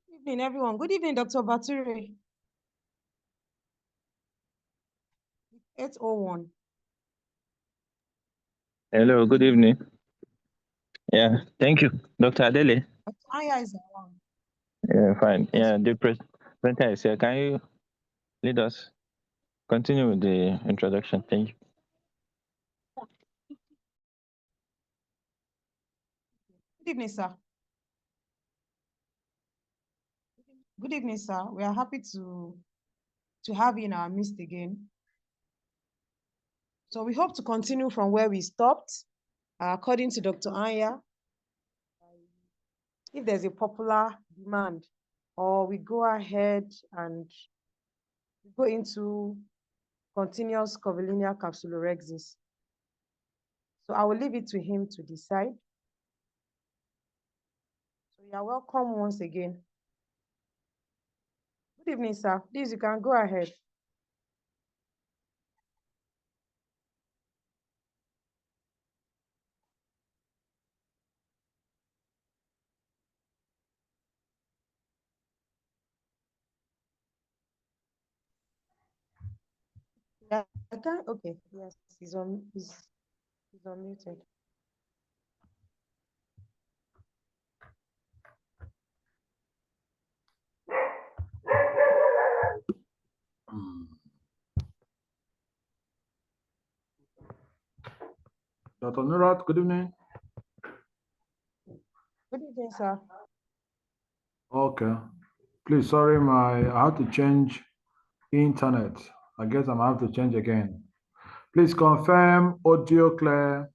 Good evening, everyone. Good evening, Dr. Bature. 801. Hello, good evening. Yeah, thank you, Dr. Adele. Anya is around. Yeah, fine. Yeah, the presenter is here. Can you lead us? Continue with the introduction. Thank you. Good evening, sir. Good evening, sir. We are happy to have you in our midst again. So we hope to continue from where we stopped. According to Dr. Anya, if there's a popular demand, or we go ahead and go into continuous curvilinear capsulorrhexis. So I will leave it to him to decide. So you are welcome once again. Good evening, sir. Please, you can go ahead. Yeah, I can. Okay, yes, he's unmuted. Dr. Nurat, good evening. Good evening, sir. Okay. Please, sorry, I have to change internet. I guess I'm have to change again. Please confirm audio clear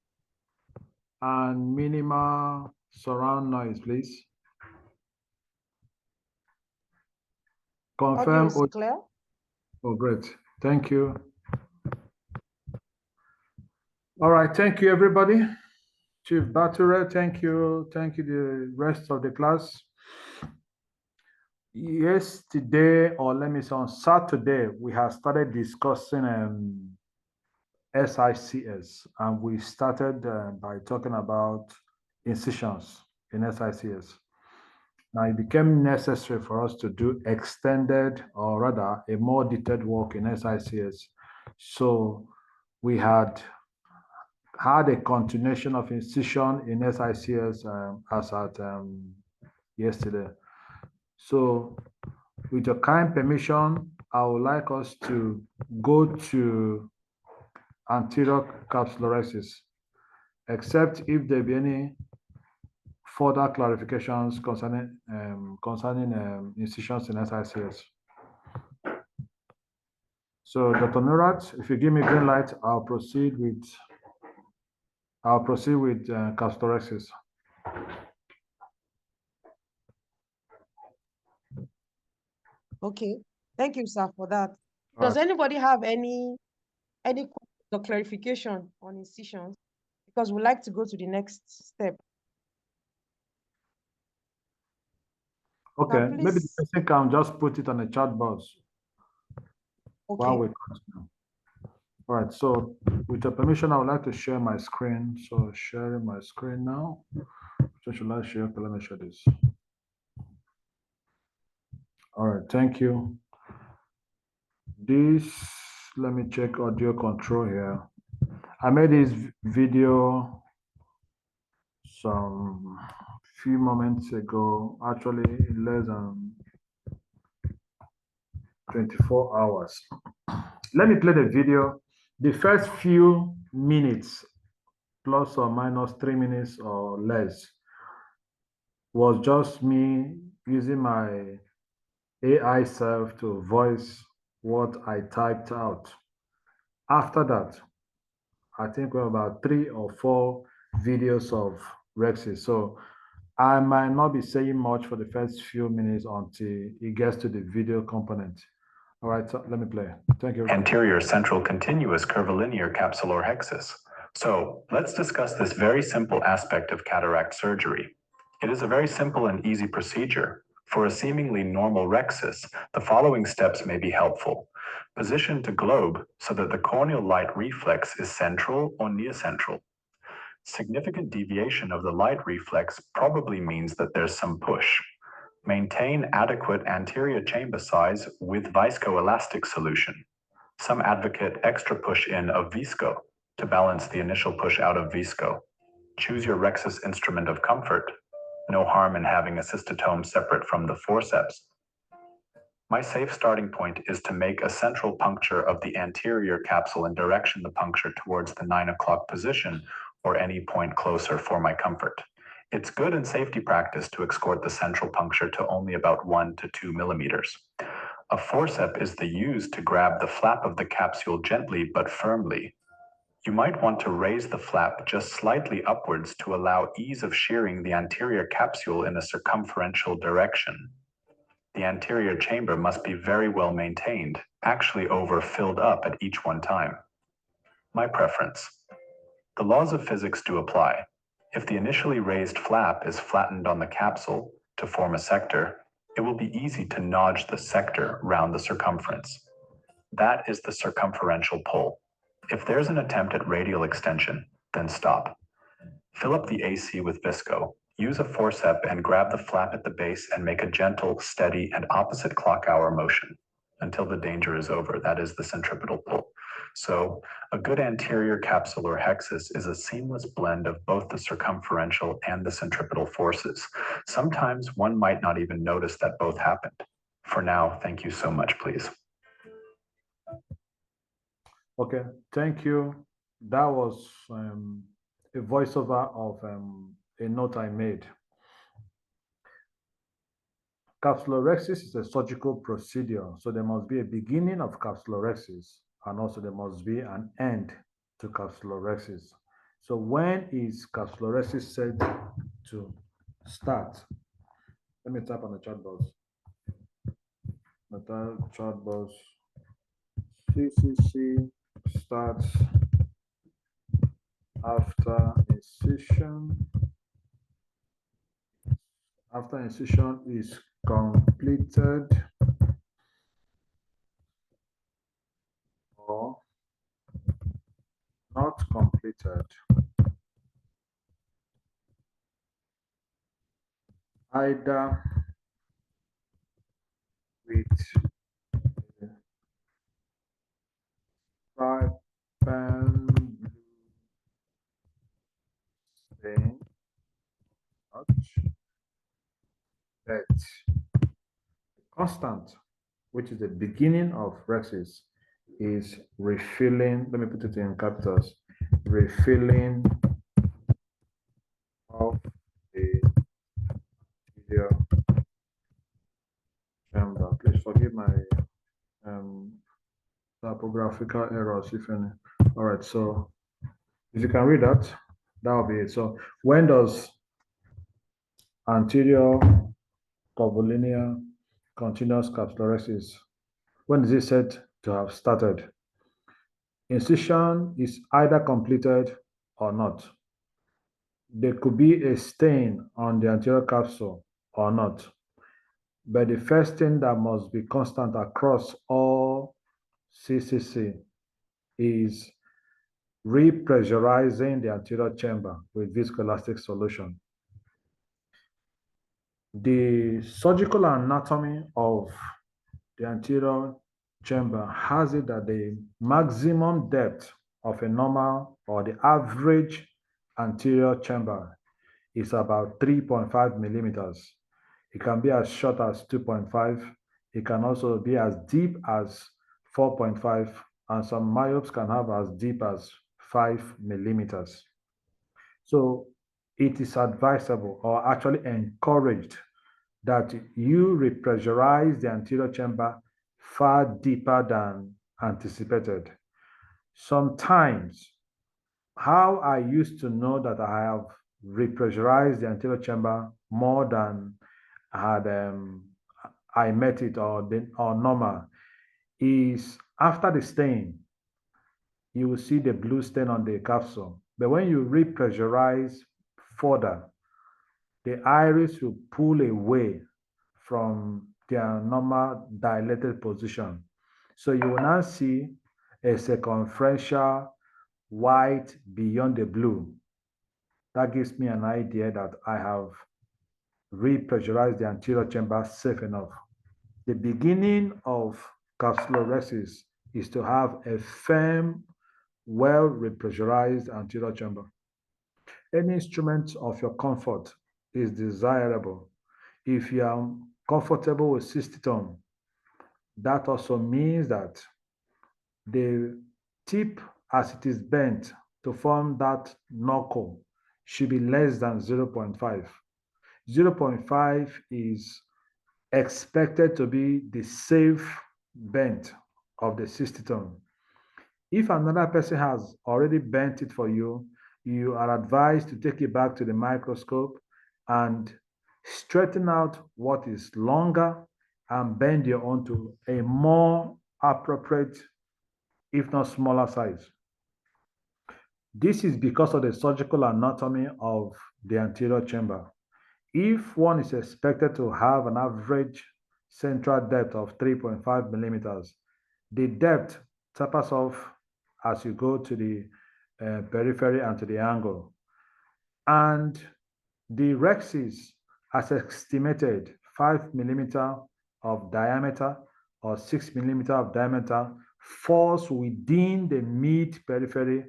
and minimal surround noise, please. Confirm Audio is clear. Oh, great. Thank you. All right. Thank you, everybody. Chief Bature, thank you. Thank you, the rest of the class. Yesterday, or let me say on Saturday, we have started discussing SICS, and we started by talking about incisions in SICS. Now, it became necessary for us to do extended, or rather, a more detailed work in SICS. So we had a continuation of incision in SICS as at yesterday. So with your kind permission, I would like us to go to anterior capsulorrhexis, except if there be any further clarifications concerning incisions in SICS. So Dr. Nurat, if you give me green light, I'll proceed with capsulorrhexis. Okay. Thank you, sir, for that. Does anybody have any clarification on incisions? Because we'd like to go to the next step. Okay, maybe the person can just put it on a chat box while we continue. All right, so with your permission, I would like to share my screen. So sharing my screen now. So should I share? Okay, let me share this. All right, thank you. This, let me check audio control here. I made this video some few moments ago, actually less than 24 hours. Let me play the video. The first few minutes, plus or minus 3 minutes or less, was just me using my AI self to voice what I typed out. After that, I think we're about 3 or 4 videos of Rexy. So I might not be saying much for the first few minutes until it gets to the video component. All right, so let me play. Thank you. Anterior central continuous curvilinear capsulorrhexis. So let's discuss this very simple aspect of cataract surgery. It is a very simple and easy procedure. For a seemingly normal rhexis, the following steps may be helpful. Position to globe so that the corneal light reflex is central or near central. Significant deviation of the light reflex probably means that there's some push. Maintain adequate anterior chamber size with viscoelastic solution. Some advocate extra push in of visco to balance the initial push out of visco. Choose your Rhexis instrument of comfort. No harm in having a cystotome separate from the forceps. My safe starting point is to make a central puncture of the anterior capsule and direction the puncture towards the 9 o'clock position or any point closer for my comfort. It's good in safety practice to escort the central puncture to only about 1 to 2 millimeters. A forceps is the use to grab the flap of the capsule gently but firmly. You might want to raise the flap just slightly upwards to allow ease of shearing the anterior capsule in a circumferential direction. The anterior chamber must be very well maintained, actually over-filled up at each one time. My preference. The laws of physics do apply. If the initially raised flap is flattened on the capsule to form a sector, it will be easy to notch the sector round the circumference. That is the circumferential pull. If there's an attempt at radial extension, then stop. Fill up the AC with visco. Use a forceps and grab the flap at the base and make a gentle, steady, and opposite clock hour motion until the danger is over. That is the centripetal pull. So a good anterior Capsulorrhexis is a seamless blend of both the circumferential and the centripetal forces. Sometimes one might not even notice that both happened. For now, thank you so much, please. Okay, thank you. That was a voiceover of a note I made. Capsulorrhexis is a surgical procedure, so there must be a beginning of capsulorrhexis, and also there must be an end to capsulorrhexis. So when is capsulorrhexis said to start? Let me tap on the chat box. The chat box. CCC starts after incision. After incision is completed or not completed. Either with pen stain, that constant, which is the beginning of Rhexis, is refilling. Let me put it in capitals. Refilling of the video chamber. Please forgive my typographical errors, if any. All right, so if you can read that, that will be it. So when does anterior curvilinear continuous capsulorrhexis, when is it said to have started? Incision is either completed or not. There could be a stain on the anterior capsule or not. But the first thing that must be constant across all CCC is repressurizing the anterior chamber with viscoelastic solution. The surgical anatomy of the anterior chamber has it that the maximum depth of a normal or the average anterior chamber is about 3.5 millimeters. It can be as short as 2.5. It can also be as deep as 4.5, and some myopes can have as deep as 5 millimeters. So it is advisable or actually encouraged that you repressurize the anterior chamber far deeper than anticipated. Sometimes, how I used to know that I have repressurized the anterior chamber more than I met it or normal is after the stain, you will see the blue stain on the capsule. But when you repressurize further, the iris will pull away from their normal dilated position. So you will now see a circumferential white beyond the blue. That gives me an idea that I have repressurize the anterior chamber safe enough. The beginning of capsulorhexis is to have a firm, well repressurized anterior chamber. Any instrument of your comfort is desirable. If you are comfortable with cystitone, that also means that the tip as it is bent to form that knuckle should be less than 0.5. 0.5 is expected to be the safe bent of the cystitone. If another person has already bent it for you, you are advised to take it back to the microscope and straighten out what is longer and bend your own to a more appropriate, if not smaller size. This is because of the surgical anatomy of the anterior chamber. If one is expected to have an average central depth of 3.5 millimeters, the depth tapers off as you go to the periphery and to the angle. And the rhexis has estimated 5 millimeter of diameter or 6 millimeter of diameter falls within the mid periphery.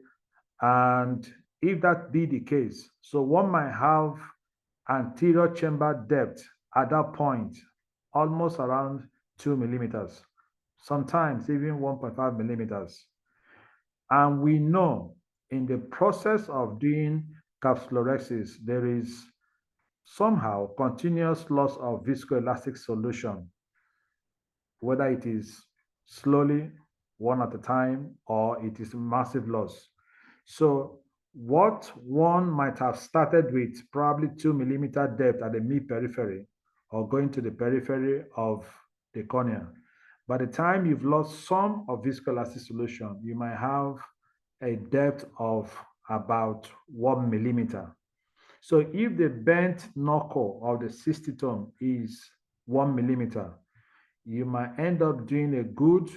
And if that be the case, so one might have anterior chamber depth at that point almost around 2 millimeters, sometimes even 1.5 millimeters. And we know in the process of doing capsulorhexis, there is somehow continuous loss of viscoelastic solution, whether it is slowly, one at a time, or it is massive loss. So what one might have started with probably 2 millimeter depth at the mid periphery or going to the periphery of the cornea, by the time you've lost some of viscoelastic solution, you might have a depth of about 1 millimeter. So if the bent knuckle of the cystitone is 1 millimeter, you might end up doing a good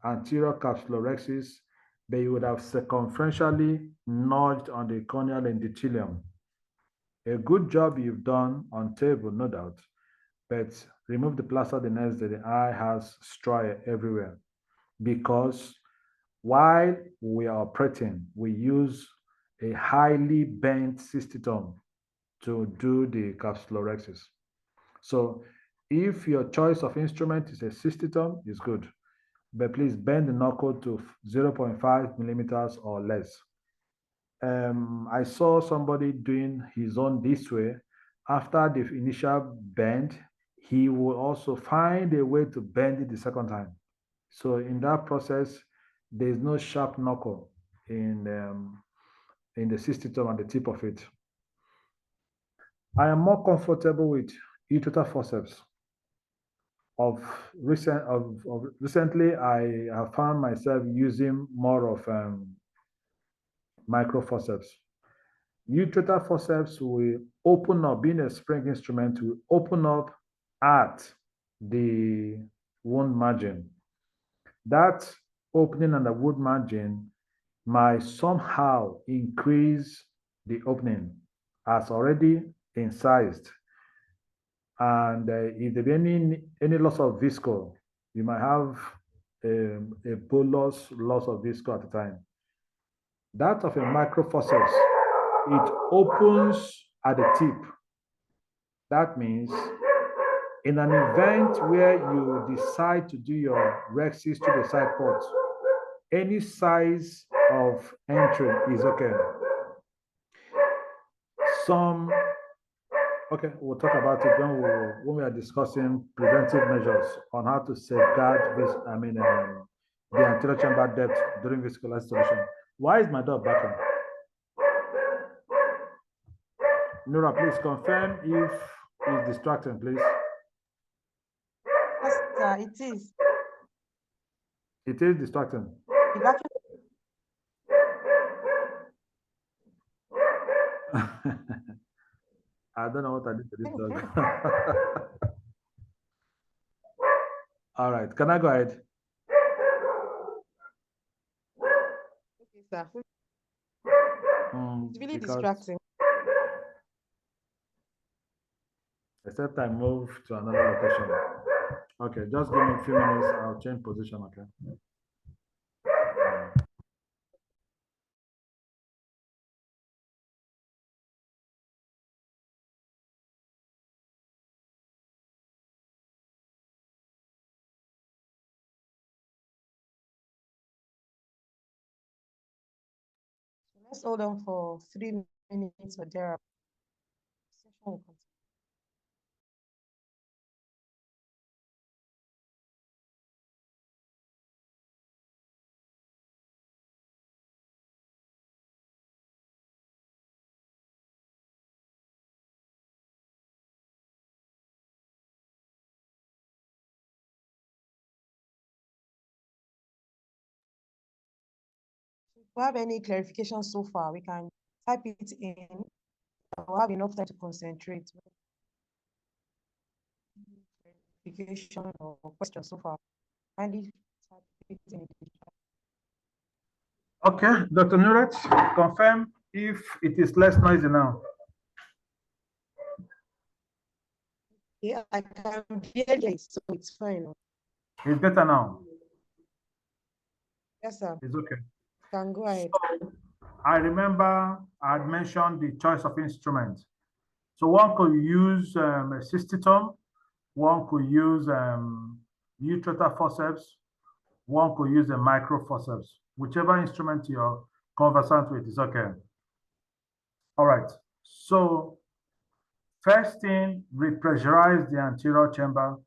anterior capsulorhexis, but you would have circumferentially nudged on the corneal endothelium. A good job you've done on table, no doubt, but remove the plaster the next day, the eye has striae everywhere. Because while we are operating, we use a highly bent cystitone to do the capsulorhexis. So if your choice of instrument is a cystitone, it's good. But please bend the knuckle to 0.5 millimeters or less. I saw somebody doing his own this way. After the initial bend, he will also find a way to bend it the second time. So in that process, there is no sharp knuckle in the cystitone at the tip of it. I am more comfortable with ureter forceps. Recently, I have found myself using more of micro forceps. Ureter forceps will open up, being a spring instrument, will open up at the wound margin. That opening on the wound margin might somehow increase the opening as already incised. And if there be any loss of visco, you might have a bolus loss of visco at a time. That of a microforceps, it opens at the tip. That means in an event where you decide to do your rhexis to the side port, any size of entry is okay. Okay, we'll talk about it when we are discussing preventive measures on how to safeguard this, the anterior chamber depth during viscoelastic solution. Why is my dog barking? Nora, please confirm if it's distracting, please. Yes, sir, it is. It is distracting. You've actually I don't know what I did to this dog. All right, can I go ahead? okay, sir. It's really Because distracting. Except I move to another location. Okay, just give me a few minutes. I'll change position, okay? Let's hold on for 3 minutes or there. Session will continue. If we have any clarification so far, we can type it in. We'll have enough time to concentrate. Clarification or question so far. Kindly type it in the chat. Okay, Dr. Nuret, confirm if it is less noisy now. Yeah, I can barely, so it's fine. It's better now. Yes, sir. It's okay. Can go ahead. So, I remember I had mentioned the choice of instruments. So one could use a cystitome, one could use ureter forceps, one could use a micro forceps. Whichever instrument you're conversant with is okay. All right. So first thing, repressurize the anterior chamber.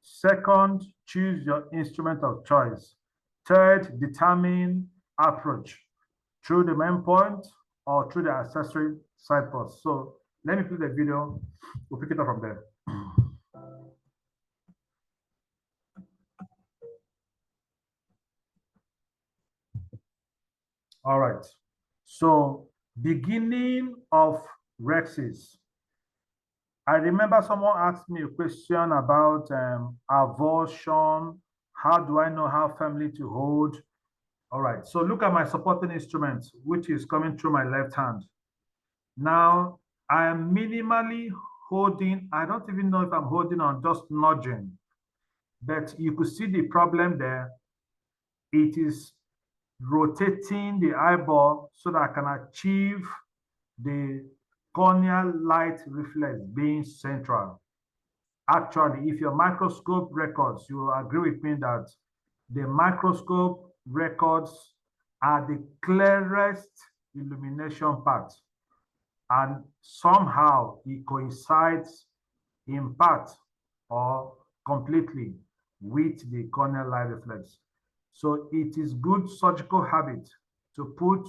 Second, choose your instrument of choice. Third, determine approach through the main point or through the accessory side post. So let me play the video. We'll pick it up from there. All right. So beginning of Rhexis. I remember someone asked me a question about avulsion. How do I know how firmly to hold? All right, so look at my supporting instrument, which is coming through my left hand. Now, I am minimally holding. I don't even know if I'm holding on, just nudging. But you could see the problem there. It is rotating the eyeball so that I can achieve the corneal light reflex being central. Actually, if your microscope records, you will agree with me that the microscope records are the clearest illumination part. And somehow it coincides in part or completely with the corneal light reflex. So it is good surgical habit to put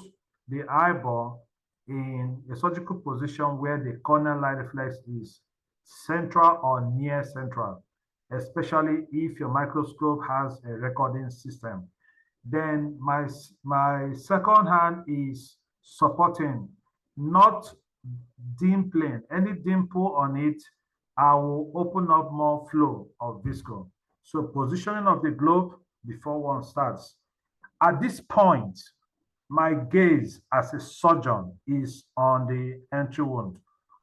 the eyeball in a surgical position where the corneal light reflex is central or near central, especially if your microscope has a recording system. Then my second hand is supporting, not dimpling. Any dimple on it, I will open up more flow of visco. So positioning of the globe before one starts. At this point, my gaze as a surgeon is on the entry wound.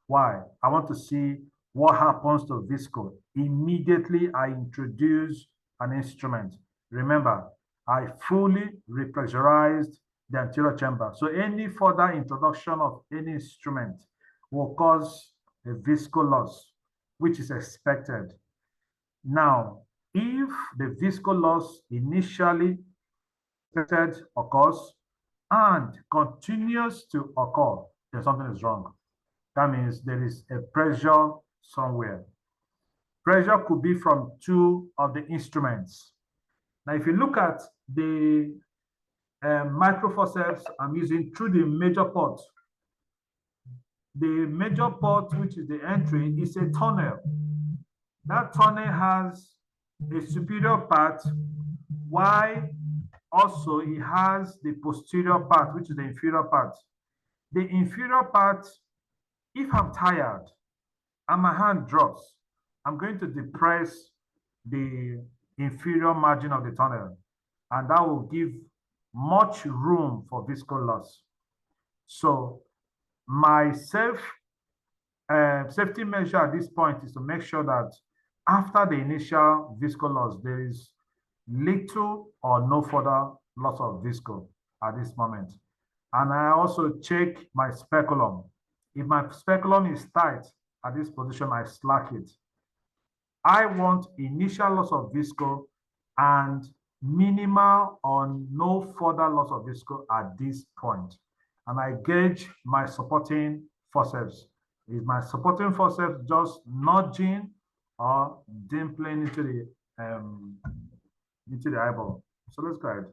Why? I want to see what happens to visco. Immediately, I introduce an instrument. Remember, I fully repressurized the anterior chamber. So any further introduction of any instrument will cause a visco loss, which is expected. Now, if the visco loss initially occurs and continues to occur, then something is wrong. That means there is a pressure somewhere. Pressure could be from two of the instruments. Now, if you look at the microforceps I'm using through the major port, the major port, which is the entry, is a tunnel. That tunnel has a superior part, while also it has the posterior part, which is the inferior part. The inferior part, if I'm tired and my hand drops, I'm going to depress the inferior margin of the tunnel, and that will give much room for visco loss. So my self safety measure at this point is to make sure that after the initial visco loss, there is little or no further loss of visco at this moment. And I also check my speculum. If my speculum is tight at this position, I slack it. I want initial loss of visco and minimal or no further loss of visco at this point. And I gauge my supporting forceps. Is my supporting forceps just nudging or dimpling into the eyeball? So let's go ahead.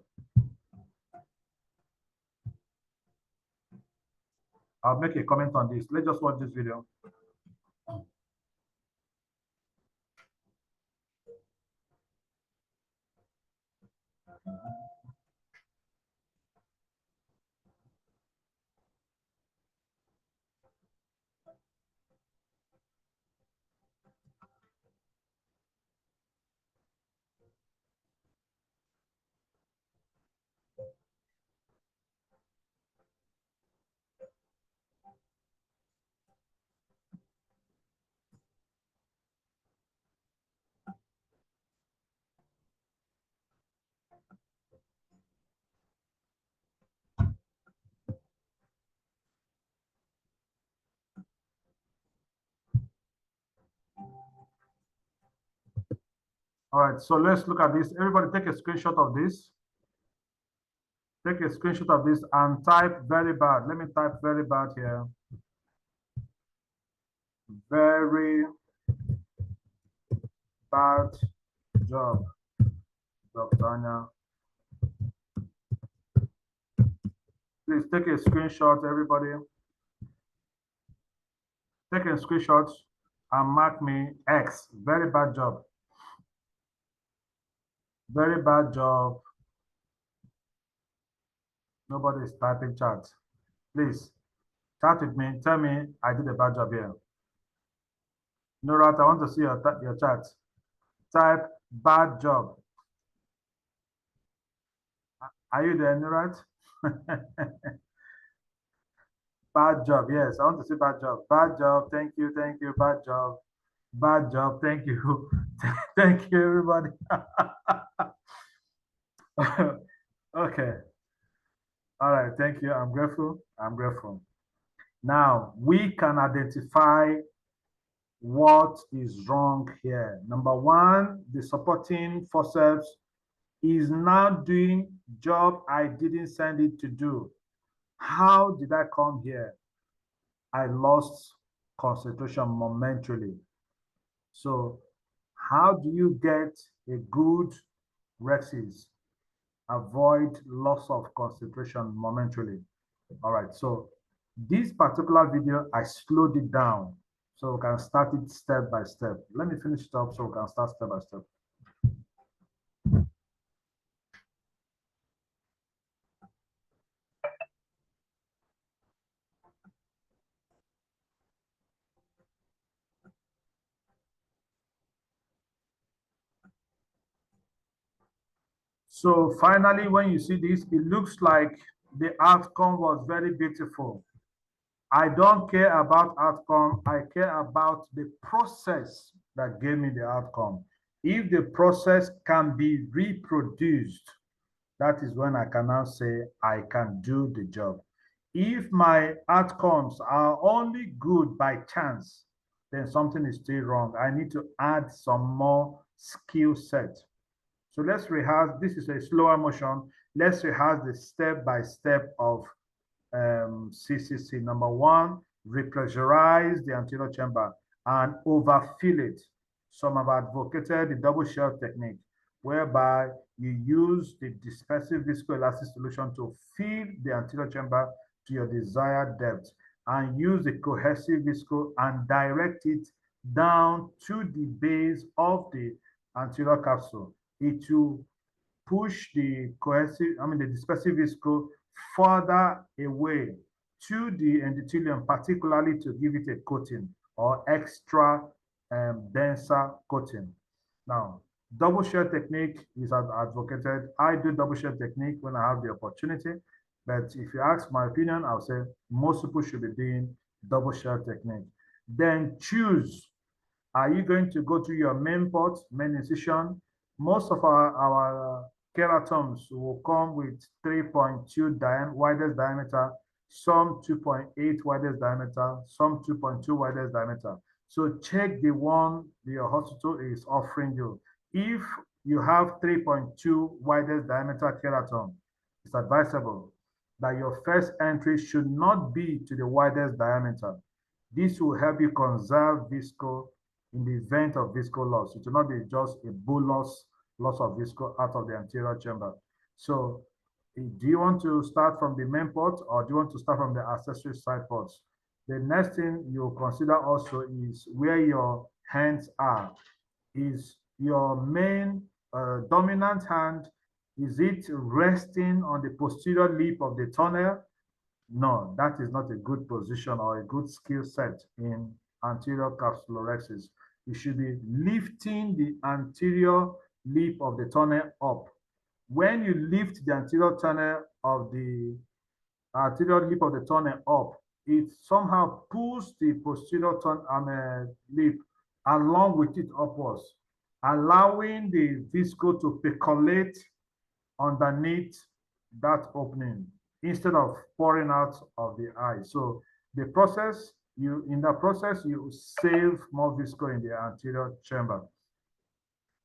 I'll make a comment on this. Let's just watch this video. All right, so let's look at this. Everybody take a screenshot of this. Take a screenshot of this and type very bad. Let me type very bad here. Very bad job, Dr. Anya. Please take a screenshot, everybody. Take a screenshot and mark me X. Very bad job. Very bad job. Nobody is typing chat. Please chat with me. Tell me I did a bad job here. Nurat, I want to see your chat. Type bad job. Are you there, Nurat? Bad job. Yes, I want to see bad job. Bad job. Thank you. Thank you. Bad job. Bad job. Thank you. Thank you, everybody. Okay. All right. Thank you. I'm grateful. I'm grateful. Now, we can identify what is wrong here. Number one, the supporting forceps is now doing job I didn't send it to do. How did I come here? I lost concentration momentarily. So how do you get a good rhexis? Avoid loss of concentration momentarily. All right, so this particular video, I slowed it down so we can start it step by step. Let me finish it up so we can start step by step. So finally, when you see this, it looks like the outcome was very beautiful. I don't care about outcome. I care about the process that gave me the outcome. If the process can be reproduced, that is when I can now say I can do the job. If my outcomes are only good by chance, then something is still wrong. I need to add some more skill set. So let's rehearse. This is a slower motion. Let's rehearse the step-by-step of CCC. Number one, repressurize the anterior chamber and overfill it. Some have advocated the double shell technique, whereby you use the dispersive viscoelastic solution to fill the anterior chamber to your desired depth and use the cohesive visco and direct it down to the base of the anterior capsule. It will push the the dispersive visco further away to the endothelium, particularly to give it a coating or extra denser coating. Now, double shell technique is advocated. I do double shell technique when I have the opportunity, but if you ask my opinion, I'll say most people should be doing double shell technique. Then choose, are you going to go to your main port, main incision? Most of our keratomes will come with 3.2 widest diameter, some 2.8 widest diameter, some 2.2 widest diameter. So check the one your hospital is offering you. If you have 3.2 widest diameter keratome, it's advisable that your first entry should not be to the widest diameter. This will help you conserve visco in the event of visco loss. It will not be just a bolus loss of visco out of the anterior chamber. So do you want to start from the main port or do you want to start from the accessory side ports? The next thing you'll consider also is where your hands are. Is your main dominant hand, is it resting on the posterior lip of the tunnel? No, that is not a good position or a good skill set in anterior capsulorhexis. You should be lifting the anterior lip of the tunnel up. When you lift the anterior tunnel of the anterior lip of the tunnel up, it somehow pulls the posterior lip along with it upwards, allowing the visco to percolate underneath that opening instead of pouring out of the eye. So the process, in the process, you save more visco in the anterior chamber.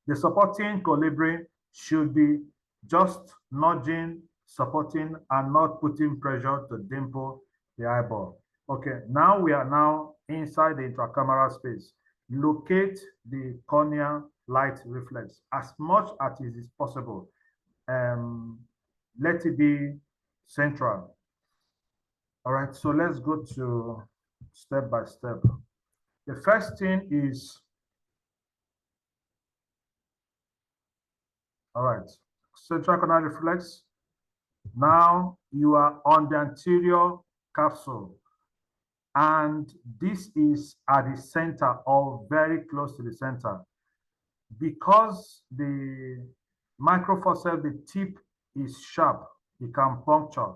The supporting colibri should be just nudging, supporting, and not putting pressure to dimple the eyeball. Okay, now we are now inside the intracameral space. Locate the cornea light reflex as much as it is possible. Let it be central. All right, so let's go to step by step. The first thing is, all right, central corneal reflex. Now you are on the anterior capsule, and this is at the center or very close to the center. Because the microfossel, the tip is sharp, it can puncture.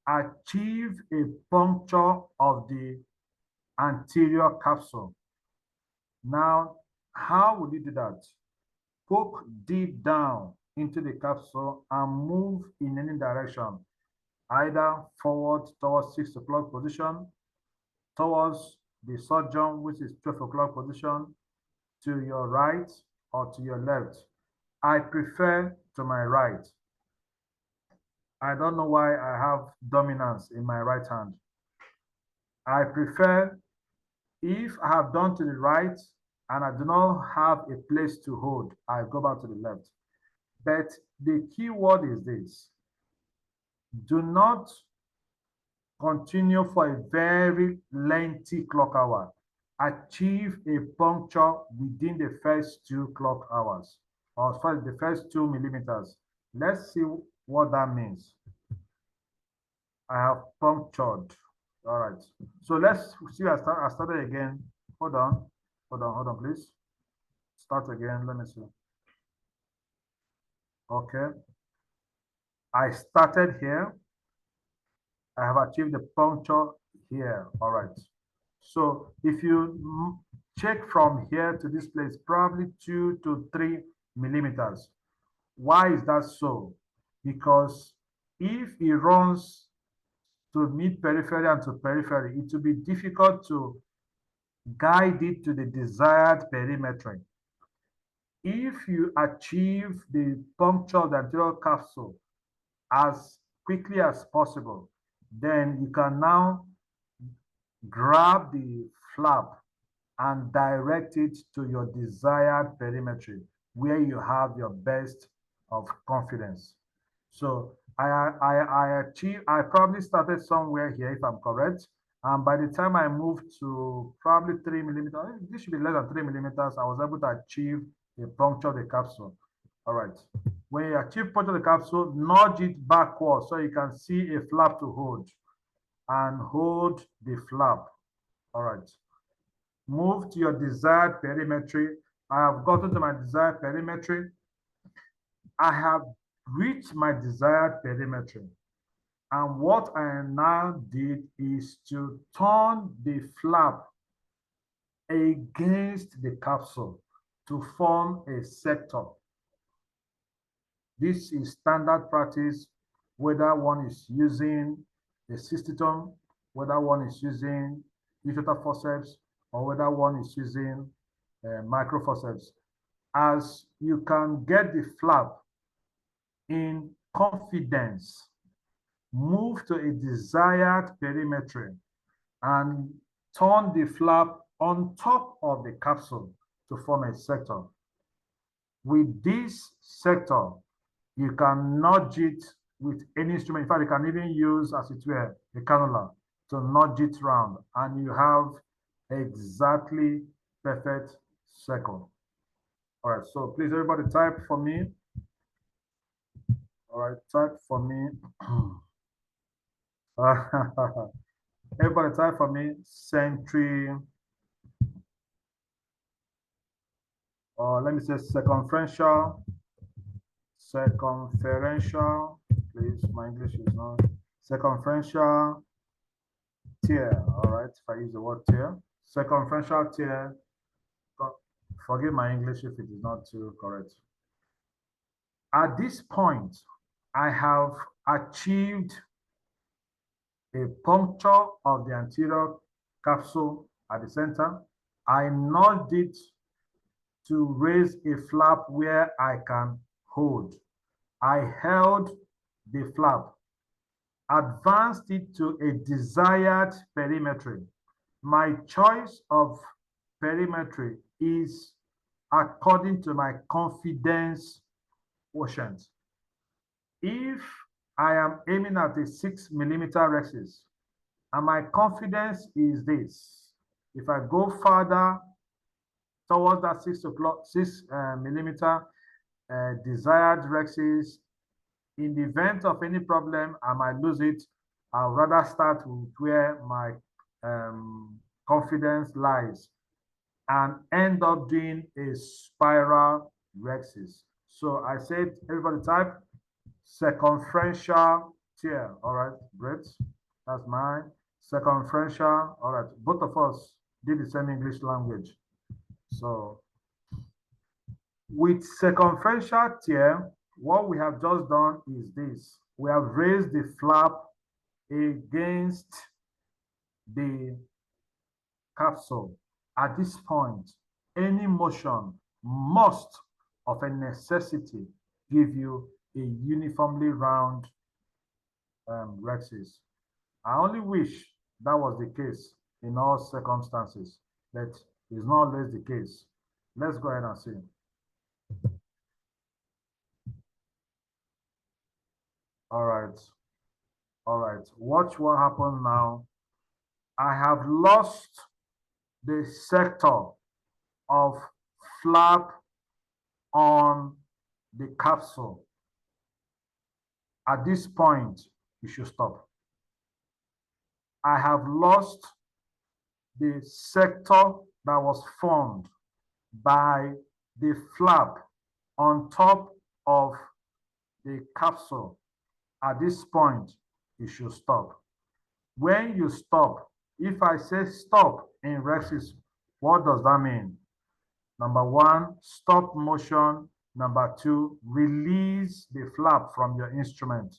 Achieve a puncture of the anterior capsule. Now, how would you do that? Poke deep down into the capsule and move in any direction, either forward towards 6 o'clock position, towards the surgeon, which is 12 o'clock position, to your right or to your left. I prefer to my right. I don't know why I have dominance in my right hand. I prefer, if I have done to the right and I do not have a place to hold, I go back to the left. But the key word is this: do not continue for a very lengthy clock hour. Achieve a puncture within the first 2 clock hours, or sorry, the first 2 millimeters. Let's see what that means. I have punctured. All right. So let's see. I started again. Hold on, please. Start again. Let me see. Okay. I started here. I have achieved the puncture here. All right. So if you check from here to this place, probably 2 to 3 millimeters. Why is that so? Because if it runs to mid periphery and to periphery, it will be difficult to guide it to the desired perimetry. If you achieve the puncture of the anterior capsule as quickly as possible, then you can now grab the flap and direct it to your desired perimetry where you have your best of confidence. So I probably started somewhere here, if I'm correct. And by the time I moved to probably 3 millimeters, this should be less than 3 millimeters, I was able to achieve a puncture of the capsule. All right. When you achieve puncture of the capsule, nudge it backwards so you can see a flap to hold. And hold the flap. All right. Move to your desired perimetry. I have gotten to my desired perimetry. I have reached my desired perimetry. And what I now did is to turn the flap against the capsule to form a sector. This is standard practice, whether one is using a cysteton, whether one is using ureter forceps, or whether one is using microforceps. As you can get the flap in confidence, move to a desired perimetry and turn the flap on top of the capsule to form a sector. With this sector, you can nudge it with any instrument. In fact, you can even use, as it were, a cannula to nudge it round, and you have exactly perfect circle. All right, so please, everybody type for me. All right, type for me. Everybody type for me, century, or let me say circumferential, please, my English is not, circumferential tear, all right, if I use the word tear, circumferential tear, forgive my English if it is not too correct. At this point, I have achieved a puncture of the anterior capsule at the center. I nudged it to raise a flap where I can hold. I held the flap, advanced it to a desired perimetry. My choice of perimetry is according to my confidence quotient. If I am aiming at a 6 millimeter rhexis, and my confidence is this, if I go further towards that 6 millimeter desired rhexis, in the event of any problem, I might lose it. I'll rather start with where my confidence lies and end up doing a spiral rhexis. So I said, everybody type circumferential tear. All right, great. That's mine. Circumferential. All right, both of us did the same English language. So with circumferential tear, what we have just done is this. We have raised the flap against the capsule. At this point, any motion must, of a necessity, give you a uniformly round rhexis. I only wish that was the case in all circumstances, but it's not always the case. Let's go ahead and see. All right. All right. Watch what happened now. I have lost the sector of flap on the capsule. At this point, you should stop. I have lost the sector that was formed by the flap on top of the capsule. At this point, you should stop. When you stop, if I say stop in rhexis, what does that mean? Number one, stop motion. Number two, release the flap from your instrument.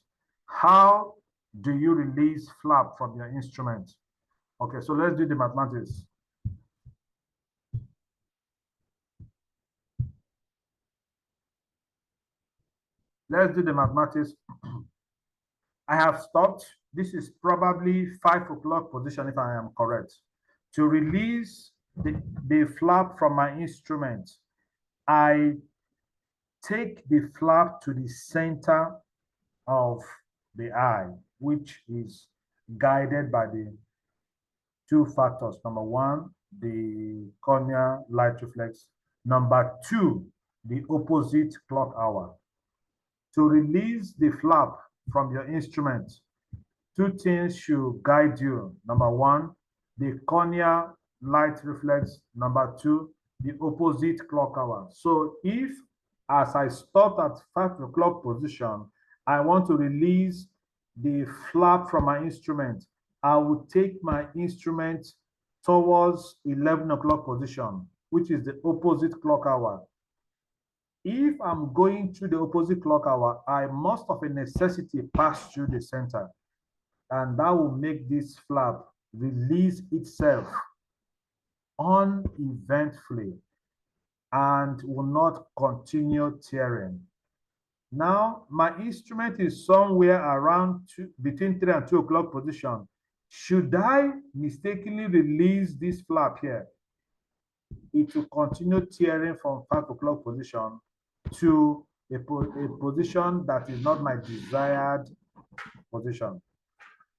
How do you release flap from your instrument? Okay, so let's do the mathematics. Let's do the mathematics. I have stopped. This is probably 5 o'clock position if I am correct. To release the flap from my instrument, I take the flap to the center of the eye, which is guided by the two factors. Number one, the cornea light reflex. Number two, the opposite clock hour. To release the flap from your instrument, two things should guide you. Number one, the cornea light reflex. Number two, the opposite clock hour. So if, as I start at 5 o'clock position, I want to release the flap from my instrument, I will take my instrument towards 11 o'clock position, which is the opposite clock hour. If I'm going through the opposite clock hour, I must of a necessity pass through the center, and that will make this flap release itself uneventfully and will not continue tearing. Now, my instrument is somewhere around between 3 and 2 o'clock position. Should I mistakenly release this flap here, it will continue tearing from 5 o'clock position to a position that is not my desired position.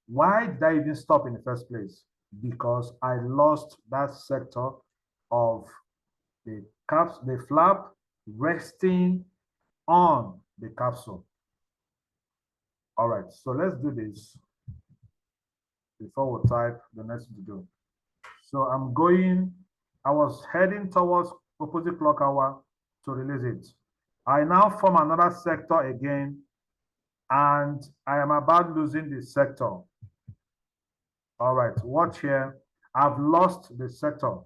Why did I even stop in the first place? Because I lost that sector of the flap resting on the capsule. All right, so let's do this before we type the next to do. So I was heading towards opposite clock hour to release it. I now form another sector again, and I am about losing the sector. All right, watch here. I've lost the sector.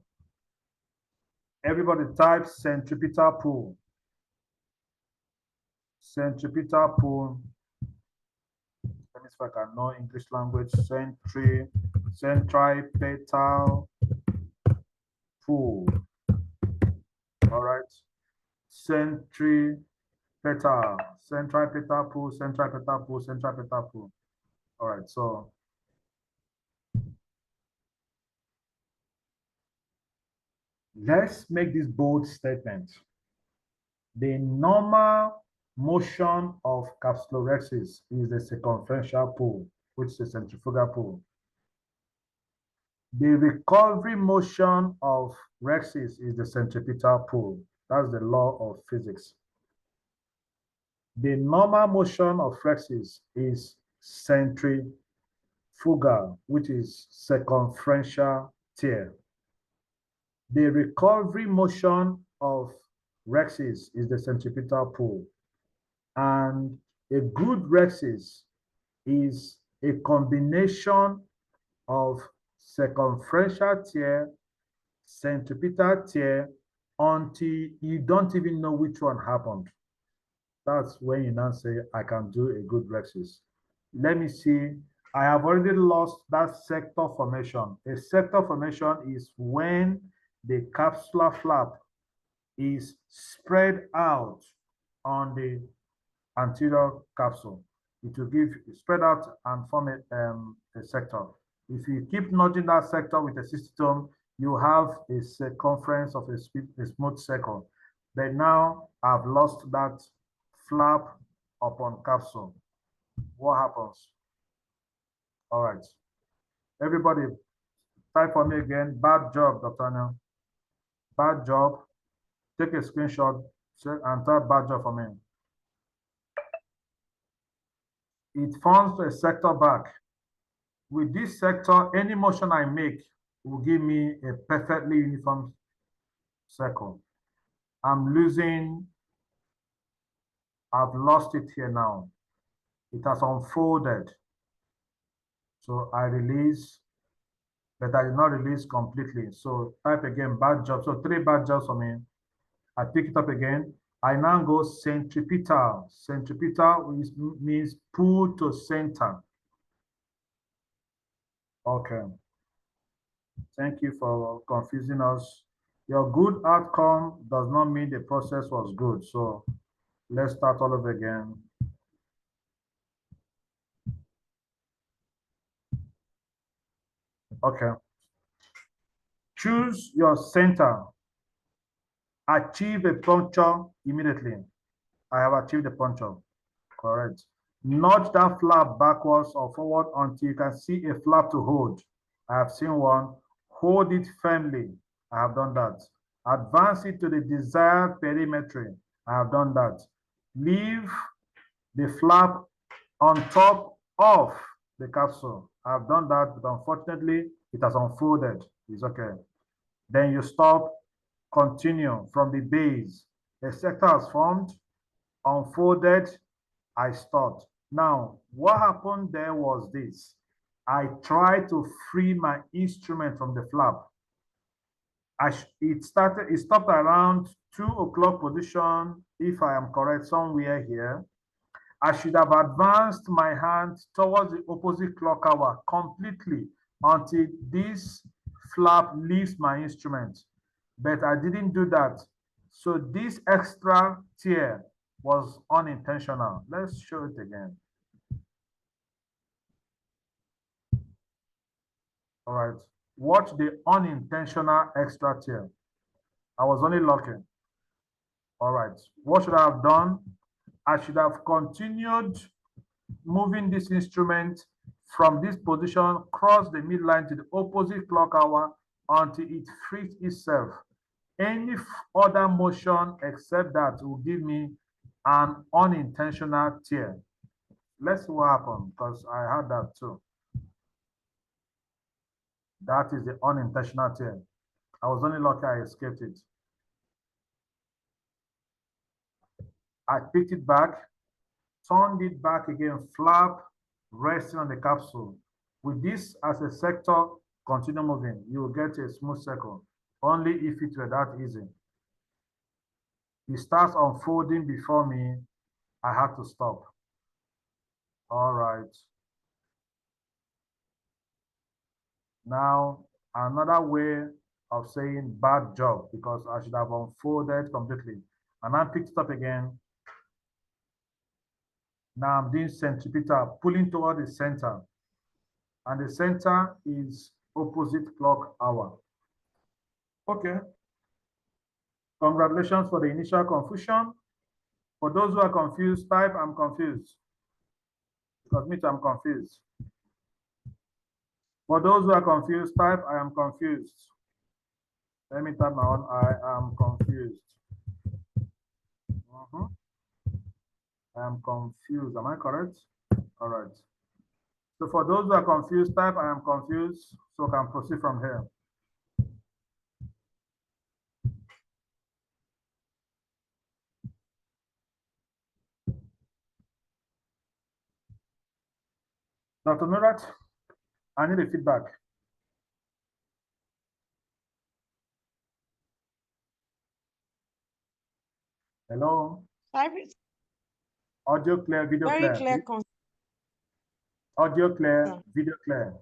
Everybody type centripetal pull. Centripetal pull. Let me see if I can know English language. Centripetal pull. All right. Centripetal pull, centripetal pull, centripetal pull. All right, so let's make this bold statement. The normal motion of Capsulorrhexis is the circumferential pull, which is a centrifugal pull. The recovery motion of Rhexis is the centripetal pull. That's the law of physics. The normal motion of Rhexis is centrifugal, which is circumferential tear. The recovery motion of Rhexis is the centripetal pull. And a good Rhexis is a combination of circumferential tear, centripetal tear, until you don't even know which one happened. That's when you now say, I can do a good Rhexis. Let me see. I have already lost that sector formation. A sector formation is when the capsular flap is spread out on the anterior capsule. It will give spread out and form a sector. If you keep nudging that sector with a cystosome, you have a circumference of a smooth circle. But now I've lost that flap upon capsule. What happens? All right. Everybody, type for me again. Bad job, Dr. Anya. Bad job. Take a screenshot and type bad job for me. It forms a sector back. With this sector, any motion I make will give me a perfectly uniform circle. I'm losing, I've lost it here now. It has unfolded. So I release, but I did not release completely. So type again, bad job. So 3 bad jobs for me. I pick it up again. I now go centripetal. Centripetal means pull to center. Okay. Thank you for confusing us. Your good outcome does not mean the process was good. So let's start all over again. Okay. Choose your center. Achieve a puncture immediately. I have achieved a puncture. Correct. Nudge that flap backwards or forward until you can see a flap to hold. I have seen one. Hold it firmly. I have done that. Advance it to the desired perimetry. I have done that. Leave the flap on top of the capsule. I have done that, but unfortunately, it has unfolded. It's okay. Then you stop, continue from the base. A sector has formed, unfolded, I stopped. Now, what happened there was this. I tried to free my instrument from the flap. It stopped around 2 o'clock position, if I am correct, somewhere here. I should have advanced my hand towards the opposite clock hour completely until this flap leaves my instrument. But I didn't do that. So this extra tear was unintentional. Let's show it again. All right. Watch the unintentional extra tear. I was only lucky. All right. What should I have done? I should have continued moving this instrument from this position, cross the midline to the opposite clock hour until it frees itself. Any other motion except that will give me an unintentional tear. Let's see what happened, because I had that too. That is the unintentional tear. I was only lucky I escaped it. I picked it back, turned it back again, flap, resting on the capsule. With this as a sector, continue moving. You will get a smooth circle, only if it were that easy. It starts unfolding before me. I had to stop. All right. Now, another way of saying bad job, because I should have unfolded completely. And I picked it up again. Now I'm doing centripetal, pulling toward the center. And the center is opposite clock hour. Okay. Congratulations for the initial confusion. For those who are confused, type I'm confused. Because me too, I'm confused. For those who are confused, type I am confused. Let me type my own, I am confused. I am confused. Am I correct? All right. So for those who are confused, type I am confused, so I can proceed from here. Dr. Murat, I need a feedback. Hello? Audio clear, video Very clear. clear. Audio clear, Yeah. video clear.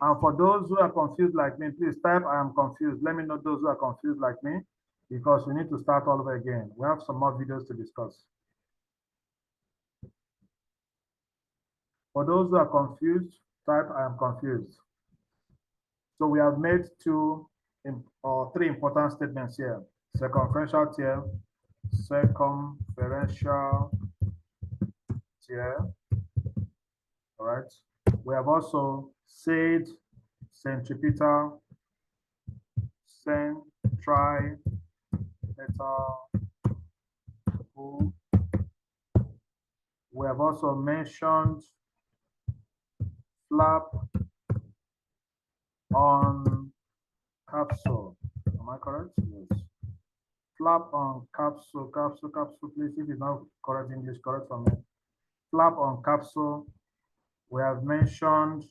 And for those who are confused like me, please type I am confused. Let me know those who are confused like me, because we need to start all over again. We have some more videos to discuss. For those who are confused, type I am confused. So we have made three important statements here. Circumferential tear, circumferential tear. All right. We have also said centripetal, centripetal. We have also mentioned flap on capsule. Am I correct? Yes. Flap on capsule, please. If it's not correct English, correct for me. Flap on capsule. We have mentioned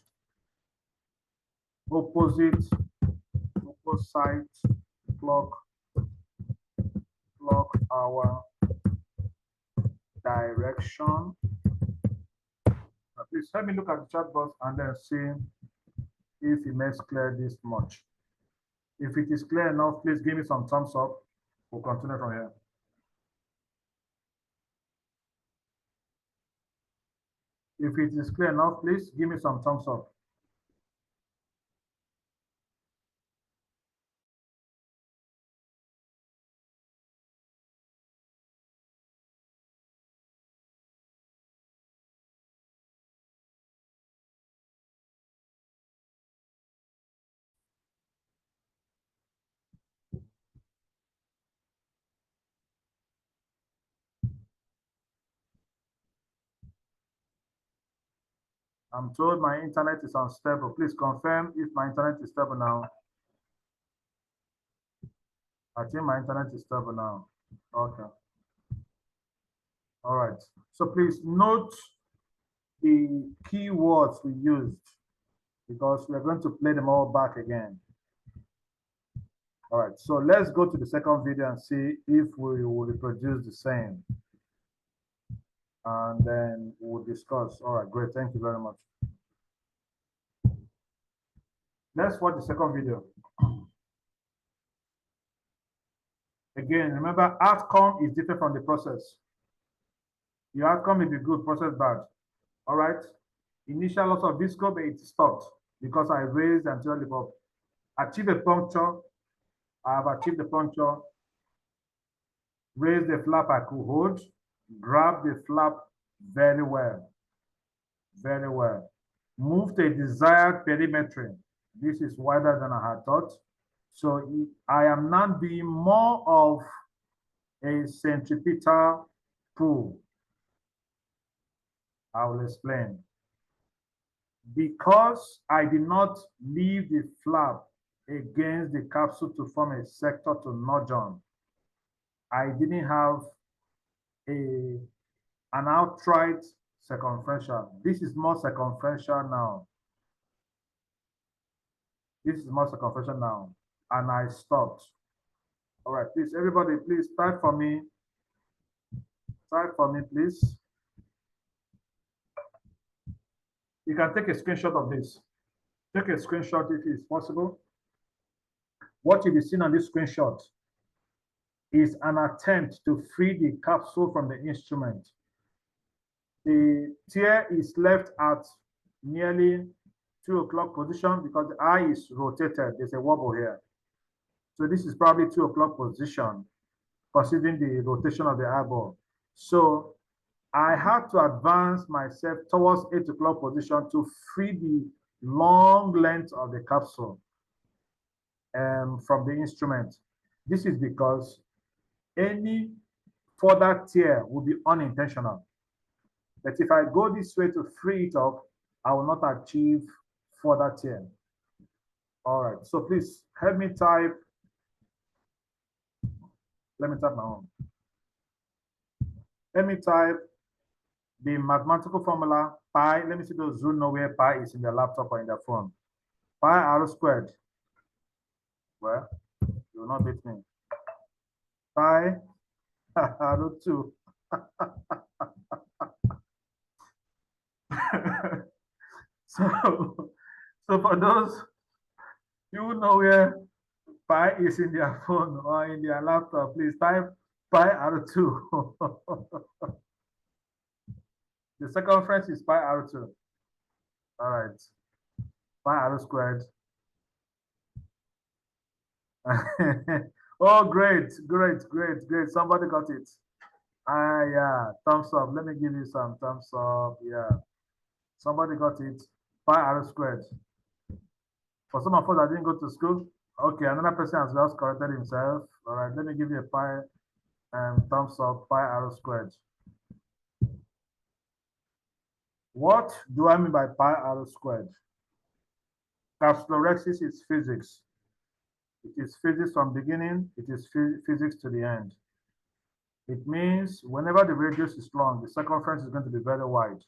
opposite clock hour direction. Please let me look at the chat box and then see if it makes clear this much. If it is clear enough, please give me some thumbs up. We'll continue from here. If it is clear enough, please give me some thumbs up. I'm told my internet is unstable. Please confirm if my internet is stable now. I think my internet is stable now. Okay. All right. So please note the keywords we used, because we're going to play them all back again. All right, so let's go to the second video and see if we will reproduce the same. And then we'll discuss. All right, great. Thank you very much. Let's watch the second video. Again, remember, outcome is different from the process. Your outcome may be good, process bad. All right. Initial loss of visco, but it stopped because I raised and turned it up. Achieve a puncture. I have achieved the puncture. Raise the flap I could hold. Grab the flap very well. Very well. Move to a desired perimetry. This is wider than I had thought. So I am now doing more of a centripetal pull. I will explain. Because I did not leave the flap against the capsule to form a sector to nudge on, I didn't have an outright circumferential. This is more circumferential now. This is more circumferential now. And I stopped. All right, please, everybody, please type for me. Type for me, please. You can take a screenshot of this. Take a screenshot if it's possible. What you'll be seeing on this screenshot is an attempt to free the capsule from the instrument. The tear is left at nearly 2 o'clock position because the eye is rotated. There's a wobble here. So this is probably 2 o'clock position, considering the rotation of the eyeball. So I had to advance myself towards 8 o'clock position to free the long length of the capsule from the instrument. This is because any further tear will be unintentional. But if I go this way to free it up, I will not achieve further tear. All right, so please help me type. Let me type my own. Let me type the mathematical formula pi. Let me see those who know where pi is in their laptop or in their phone. Pi r squared. Well, you will not beat me. Pi root 2. So for those you know where pi is in their phone or in their laptop, please type pi r2. The circumference is pi r2. All right, pi r squared. Oh, great. Somebody got it. Yeah, thumbs up. Let me give you some thumbs up. Yeah, somebody got it. Pi r squared. For some of us that didn't go to school, okay, another person has just corrected himself. All right, let me give you a pi thumbs up. Pi r squared. What do I mean by pi r squared? Capsulorrhexis is physics. It is physics from beginning. It is physics to the end. It means whenever the radius is long, the circumference is going to be very wide.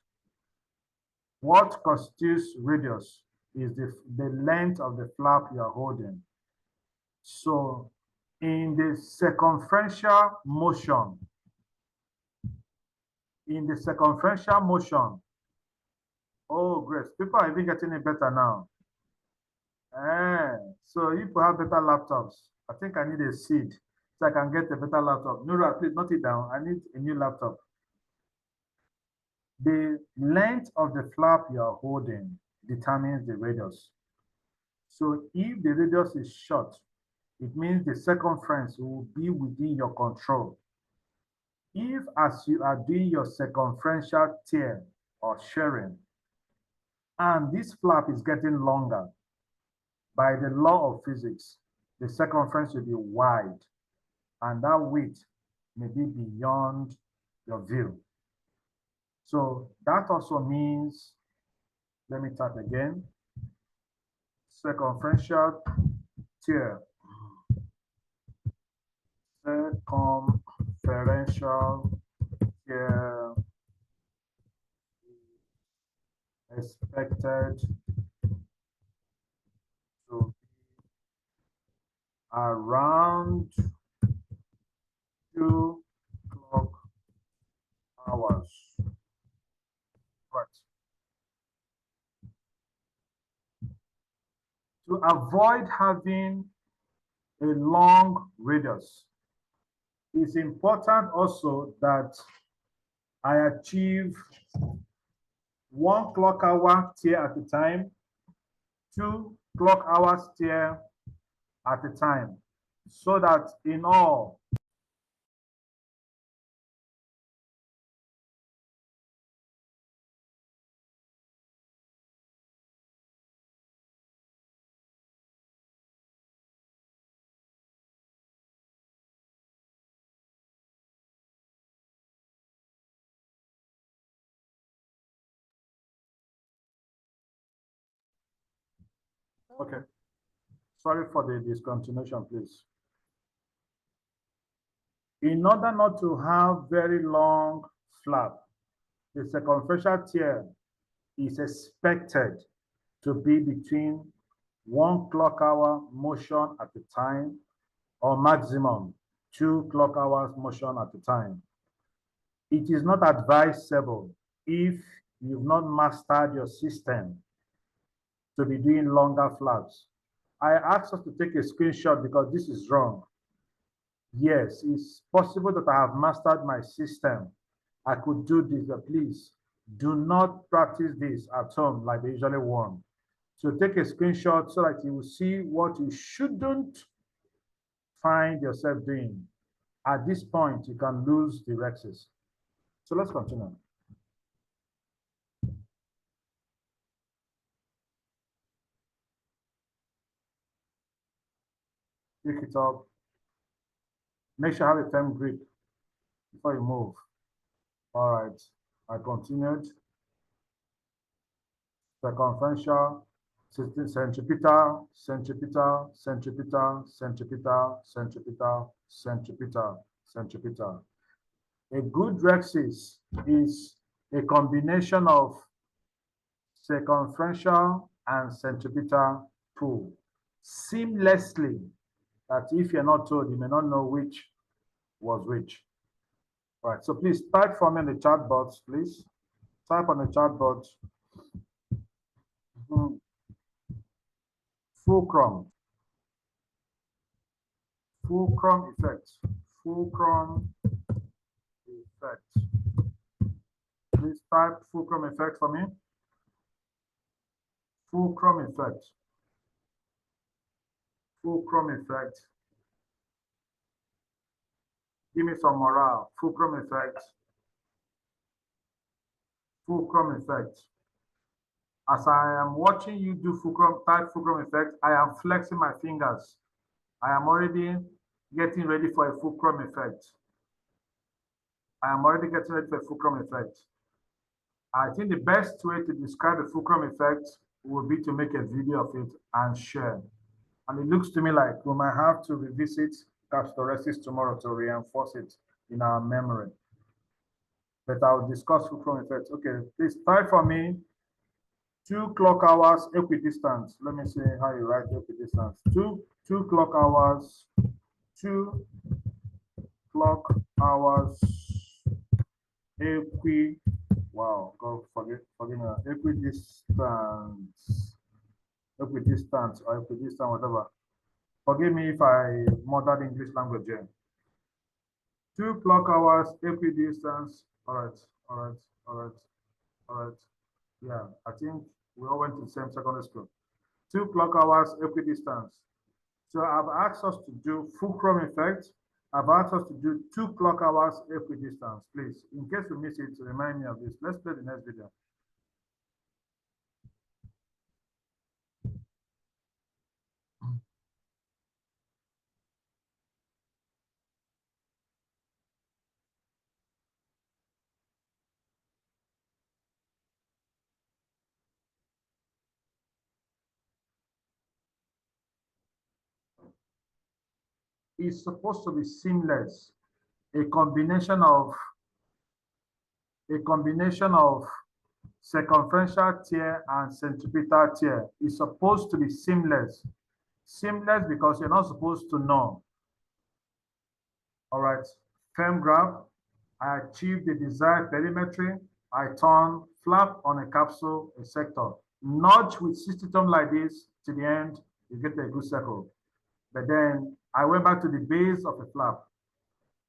What constitutes radius is the length of the flap you are holding. So in the circumferential motion, oh, great. People are even getting it better now. So you could have better laptops. I think I need a seed so I can get a better laptop. Nura, please note it down. I need a new laptop. The length of the flap you are holding determines the radius. So if the radius is short, it means the circumference will be within your control. If as you are doing your circumferential tear or shearing, and this flap is getting longer, by the law of physics, the circumference will be wide, and that width may be beyond your view. So that also means, let me type again, circumferential tear. Circumferential tear expected to be around 2 clock hours. Right. To avoid having a long radius, it's important also that I achieve 1 clock hour tear at a time, 2 clock hours tear at a time, so that in all, okay. Sorry for the discontinuation, please. In order not to have very long flap, the circumferential tear is expected to be between 1 clock hour motion at a time or maximum 2 clock hours motion at a time. It is not advisable if you've not mastered your system to be doing longer flaps. I asked us to take a screenshot because this is wrong. Yes, it's possible that I have mastered my system. I could do this, but please do not practice this at home like they usually want. So take a screenshot so that you will see what you shouldn't find yourself doing. At this point, you can lose the rhexis. So let's continue. Pick it up. Make sure you have a firm grip before you move. All right, I continued. Circumferential, centripetal, centripetal, centripetal, centripetal, centripetal, centripetal, centripetal. A good rhexis is a combination of circumferential and centripetal pull seamlessly, that if you're not told, you may not know which was which. All right, so please type for me in the chat box, please. Type on the chat box. Fulcrum. Fulcrum effect. Fulcrum effect. Please type fulcrum effect for me. Fulcrum effect. Fulcrum effect. Give me some morale. Fulcrum effect. Fulcrum effect. As I am watching you do fulcrum, type fulcrum effect, I am flexing my fingers. I am already getting ready for a fulcrum effect. I am already getting ready for a fulcrum effect. I think the best way to describe the fulcrum effect would be to make a video of it and share. And it looks to me like we might have to revisit Capsulorrhexis tomorrow to reinforce it in our memory. But I'll discuss fulcrum effect. Okay, please type for me 2 clock hours equidistant. Let me see how you write equidistant. 2 clock hours, 2 clock hours wow, God forgive me, equidistant or equidistant, whatever. Forgive me if I murdered English language here. 2 clock hours equidistance. All right, all right, all right, all right. Yeah, I think we all went to the same secondary school. 2 clock hours equidistance. So I've asked us to do fulcrum effect. I've asked us to do 2 clock hours equidistance. Please, in case you miss it, remind me of this. Let's play the next video. It's supposed to be seamless, a combination of circumferential tear and centripetal tear is supposed to be seamless. Seamless because you're not supposed to know. All right, firm grab. I achieve the desired perimetry. I turn flap on a capsule, a sector. Nudge with 60 tone like this to the end, you get a good circle. But then I went back to the base of a flap.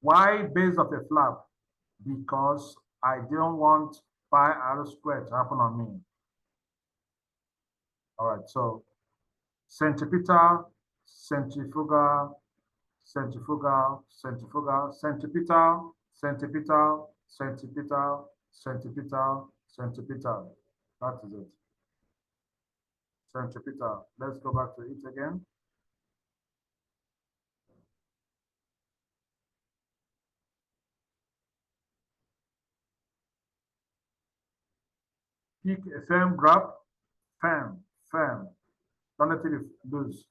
Why base of a flap? Because I didn't want pi r squared to happen on me. All right, so centripetal, centrifugal, centrifugal, centrifugal, centripetal, centripetal, centripetal, centripetal, centripetal. That is it. Centripetal. Let's go back to it again. Pick a firm grab, firm, firm. Don't let it loose.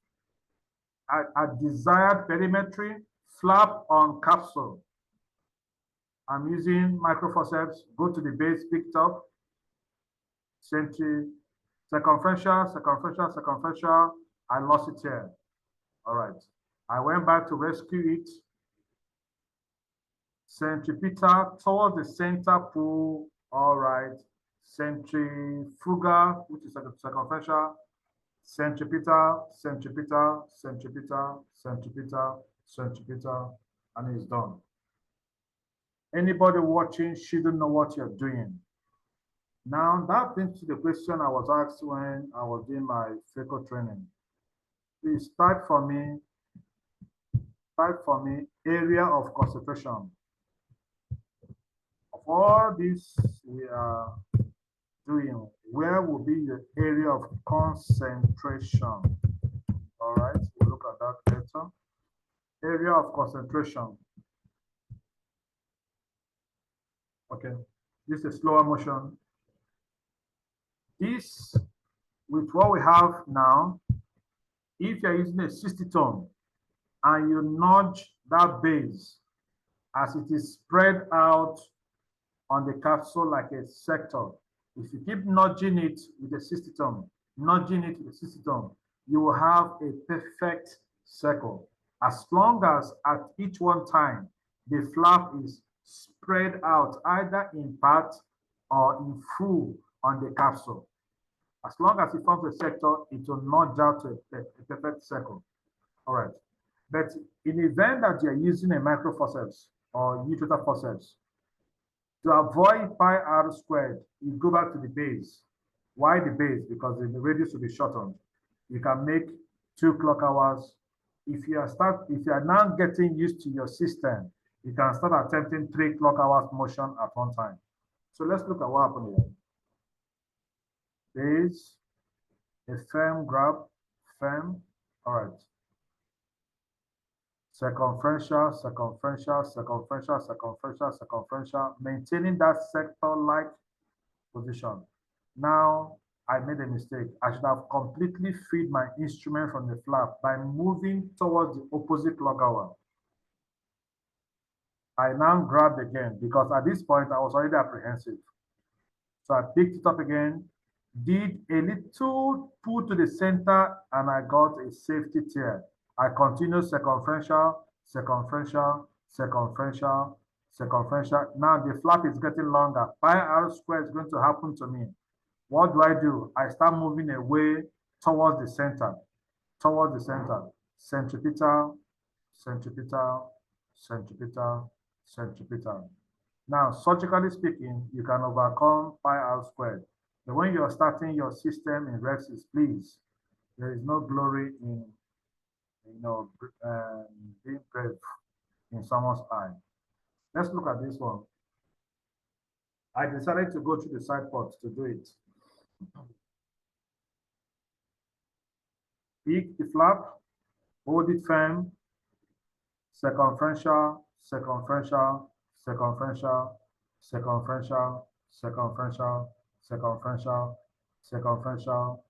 At desired perimetry, flap on capsule. I'm using microforceps, go to the base, picked up, circumferential, circumferential, circumferential. I lost it here. All right. I went back to rescue it. Centripetal towards the center pull. All right. Centrifugal, which is circumferential. Centripetal, centripetal, centripetal, centripetal, centripetal, and it's done. Anybody watching shouldn't know what you're doing. Now, that brings to the question I was asked when I was doing my FECO training. Please type for me area of concentration. Of all this we are doing, where will be the area of concentration? All right, we'll look at that later. Area of concentration. Okay, this is slower motion. This, with what we have now, if you're using a 60 ton and you nudge that base as it is spread out on the capsule like a sector, if you keep nudging it with a 60 ton, nudging it with a 60 ton, you will have a perfect circle. As long as at each one time, the flap is spread out either in part or in full on the capsule. As long as it forms a sector, it will nudge out to a perfect circle. All right. But in the event that you're using a microforceps or utrotor forceps, to avoid pi r squared, you go back to the base. Why the base? Because the radius will be shortened. You can make 2 clock hours. If you are now getting used to your system, you can start attempting 3 clock hours motion at one time. So let's look at what happened here. Base, a firm grab, firm. All right. Circumferential, circumferential, circumferential, circumferential, circumferential, maintaining that sector-like position. Now, I made a mistake. I should have completely freed my instrument from the flap by moving towards the opposite clock hour. I now grabbed again because at this point I was already apprehensive. So I picked it up again, did a little pull to the center, and I got a safety tear. I continue circumferential, circumferential, circumferential, circumferential. Now the flap is getting longer. Pi r squared is going to happen to me. What do? I start moving away towards the center, centripetal, centripetal, centripetal, centripetal. Now, surgically speaking, you can overcome pi r squared. But when you're starting your system in Rhexis, please, there is no glory in being brave in someone's eye. Let's look at this one. I decided to go to the side port to do it. Pick the flap, hold it firm, circumferential, circumferential, circumferential, circumferential, circumferential, circumferential, circumferential,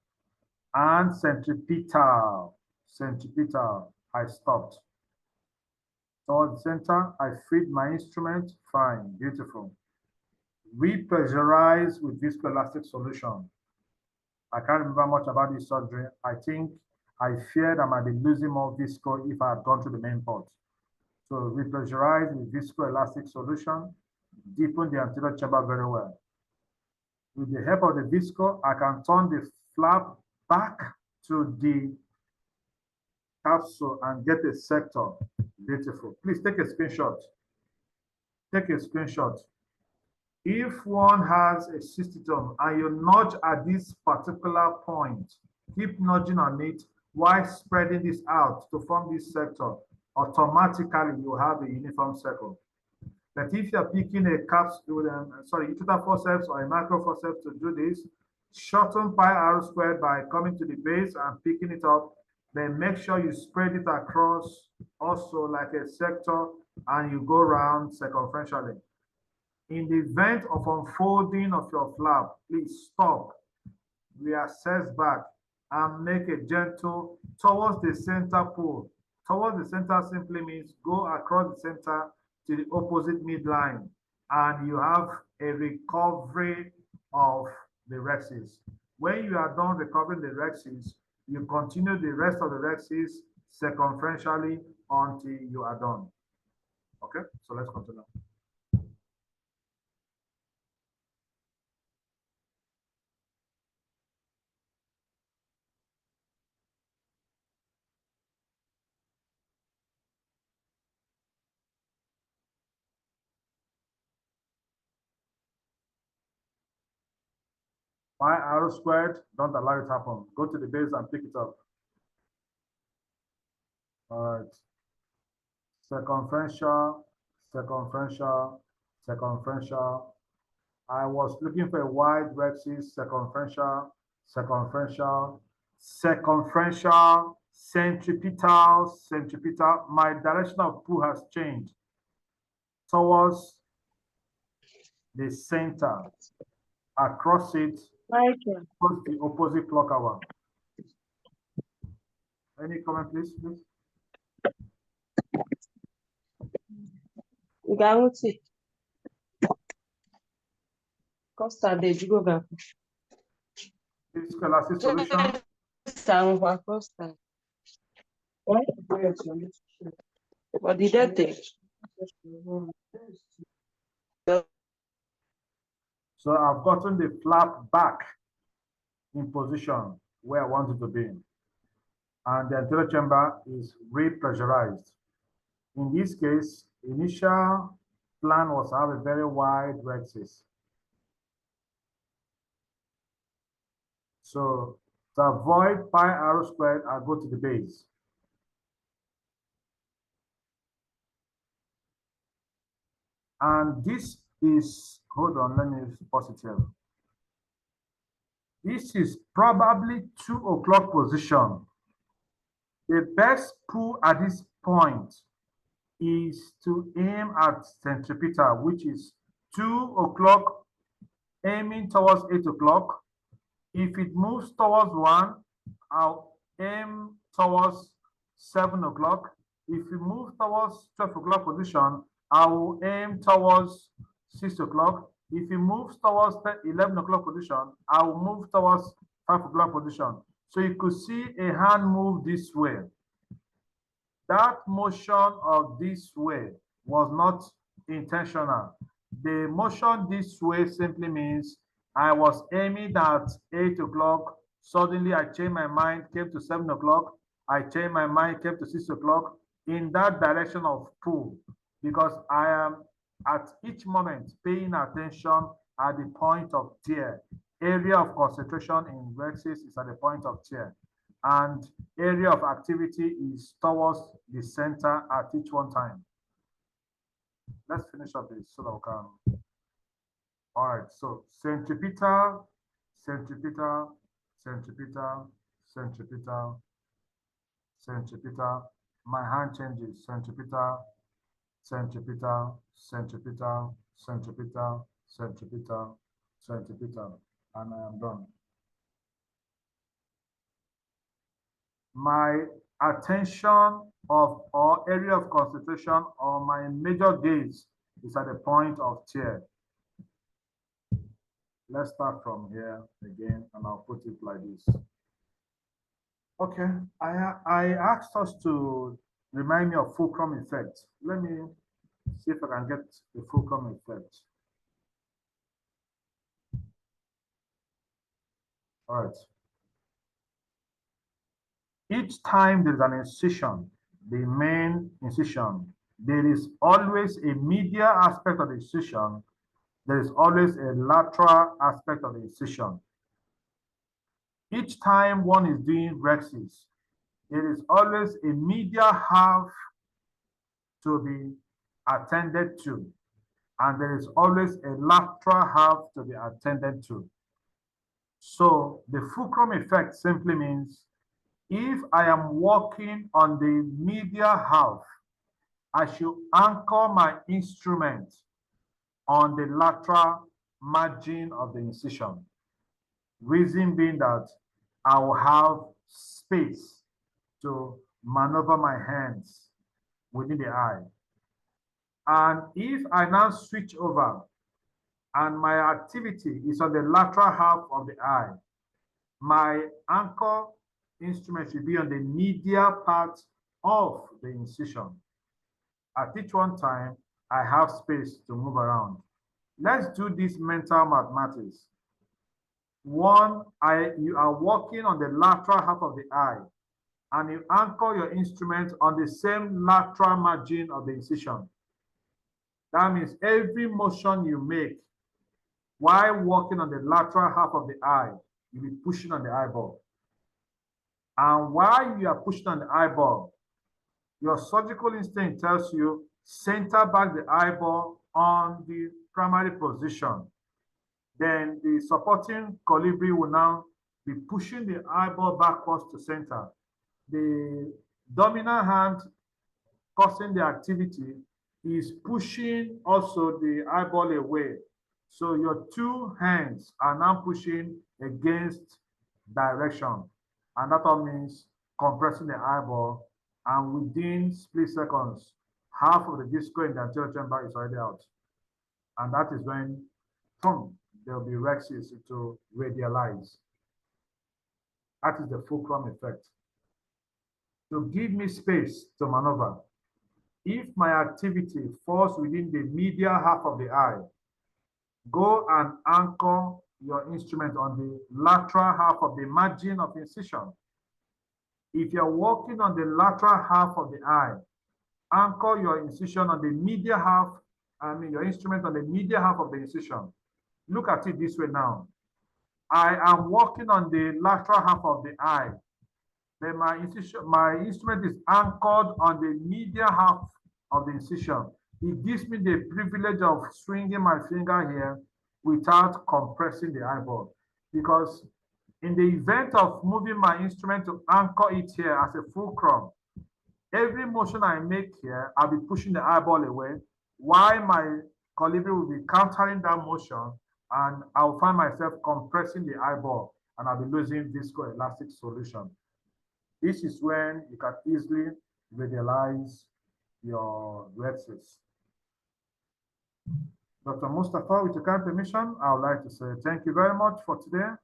and centripetal. Centripetal. I stopped. Toward the center, I freed my instrument. Fine, beautiful. Repressurize with viscoelastic solution. I can't remember much about this surgery. I think I feared I might be losing more visco if I had gone to the main port. So repressurize with viscoelastic solution, deepen the anterior chamber very well. With the help of the visco, I can turn the flap back to the capsule and get a sector. Beautiful. Please take a screenshot. Take a screenshot. If one has a cystitome and you nudge at this particular point, keep nudging on it while spreading this out to form this sector, automatically you have a uniform circle. But if you're picking a capsule with total forceps or a micro forceps to do this, shorten pi r squared by coming to the base and picking it up. Then make sure you spread it across also like a sector and you go around circumferentially. In the event of unfolding of your flap, please stop, reassess back, and make a gentle towards the center pull. Towards the center simply means go across the center to the opposite midline, and you have a recovery of the rhexis. When you are done recovering the rhexis, you continue the rest of the rhexis circumferentially until you are done. Okay, so let's continue. Pi r squared, don't allow it to happen. Go to the base and pick it up. All right. Circumferential, circumferential, circumferential. I was looking for a wide rhexis, circumferential, circumferential, circumferential, centripetal, centripetal. My direction of pull has changed towards the center. Across it, towards the opposite clock hour. Any comment, please? Costa de Jugoga. Viscoelastic solution. What did that take? So I've gotten the flap back in position where I want it to be. And the anterior chamber is repressurized. In this case, initial plan was to have a very wide rhexis. So to avoid pi r squared, I'll go to the base. And this is, hold on, let me pause it here. This is probably 2 o'clock position. The best pull at this point is to aim at centripetal, which is 2 o'clock, aiming towards 8 o'clock. If it moves towards 1, I'll aim towards 7 o'clock. If it moves towards 12 o'clock position, I will aim towards 6 o'clock. If it moves towards 11 o'clock position, I will move towards 5 o'clock position. So you could see a hand move this way. That motion of this way was not intentional. The motion this way simply means I was aiming at 8 o'clock. Suddenly I changed my mind, came to 7 o'clock. I changed my mind, came to 6 o'clock in that direction of pull, because I am at each moment paying attention at the point of tear. Area of concentration in rhexis is at the point of tear, and area of activity is towards the center at each one time. Let's finish up this so that we can. All right, so centripetal, centripetal, centripetal, centripetal, centripetal. My hand changes, centripetal, centripetal, centripetal, centripetal, centripetal, centripetal, and I am done. My attention of or area of concentration or my major gaze is at the point of tear. Let's start from here again, and I'll put it like this. Okay, I asked us to remind me of fulcrum effect. Let me see if I can get the fulcrum effect. All right. Each time there is an incision, the main incision, there is always a medial aspect of the incision. There is always a lateral aspect of the incision. Each time one is doing rhexis, there is always a medial half to be attended to, and there is always a lateral half to be attended to. So the fulcrum effect simply means if I am working on the medial half, I should anchor my instrument on the lateral margin of the incision. Reason being that I will have space to maneuver my hands within the eye. And if I now switch over and my activity is on the lateral half of the eye, my anchor instrument should be on the medial part of the incision. At each one time, I have space to move around. Let's do this mental mathematics. One, you are working on the lateral half of the eye, and you anchor your instrument on the same lateral margin of the incision. That means every motion you make while working on the lateral half of the eye, you'll be pushing on the eyeball. And while you are pushing on the eyeball, your surgical instinct tells you center back the eyeball on the primary position. Then the supporting colibri will now be pushing the eyeball backwards to center. The dominant hand causing the activity is pushing also the eyeball away. So your two hands are now pushing against direction. And that all means compressing the eyeball. And within split seconds, half of the disco in the anterior chamber is already out. And that is when, boom, there will be rhexis to radialize. That is the fulcrum effect. To give me space to maneuver, if my activity falls within the medial half of the eye, go and anchor your instrument on the lateral half of the margin of incision. If you're working on the lateral half of the eye, anchor your incision on the medial half, your instrument on the medial half of the incision. Look at it this way now. I am working on the lateral half of the eye. Then my instrument is anchored on the medial half of the incision. It gives me the privilege of swinging my finger here without compressing the eyeball. Because in the event of moving my instrument to anchor it here as a fulcrum, every motion I make here, I'll be pushing the eyeball away, while my colibri will be countering that motion, and I'll find myself compressing the eyeball, and I'll be losing viscoelastic solution. This is when you can easily radialize your rhexis. Dr. Mustafa, with your kind permission, I would like to say thank you very much for today.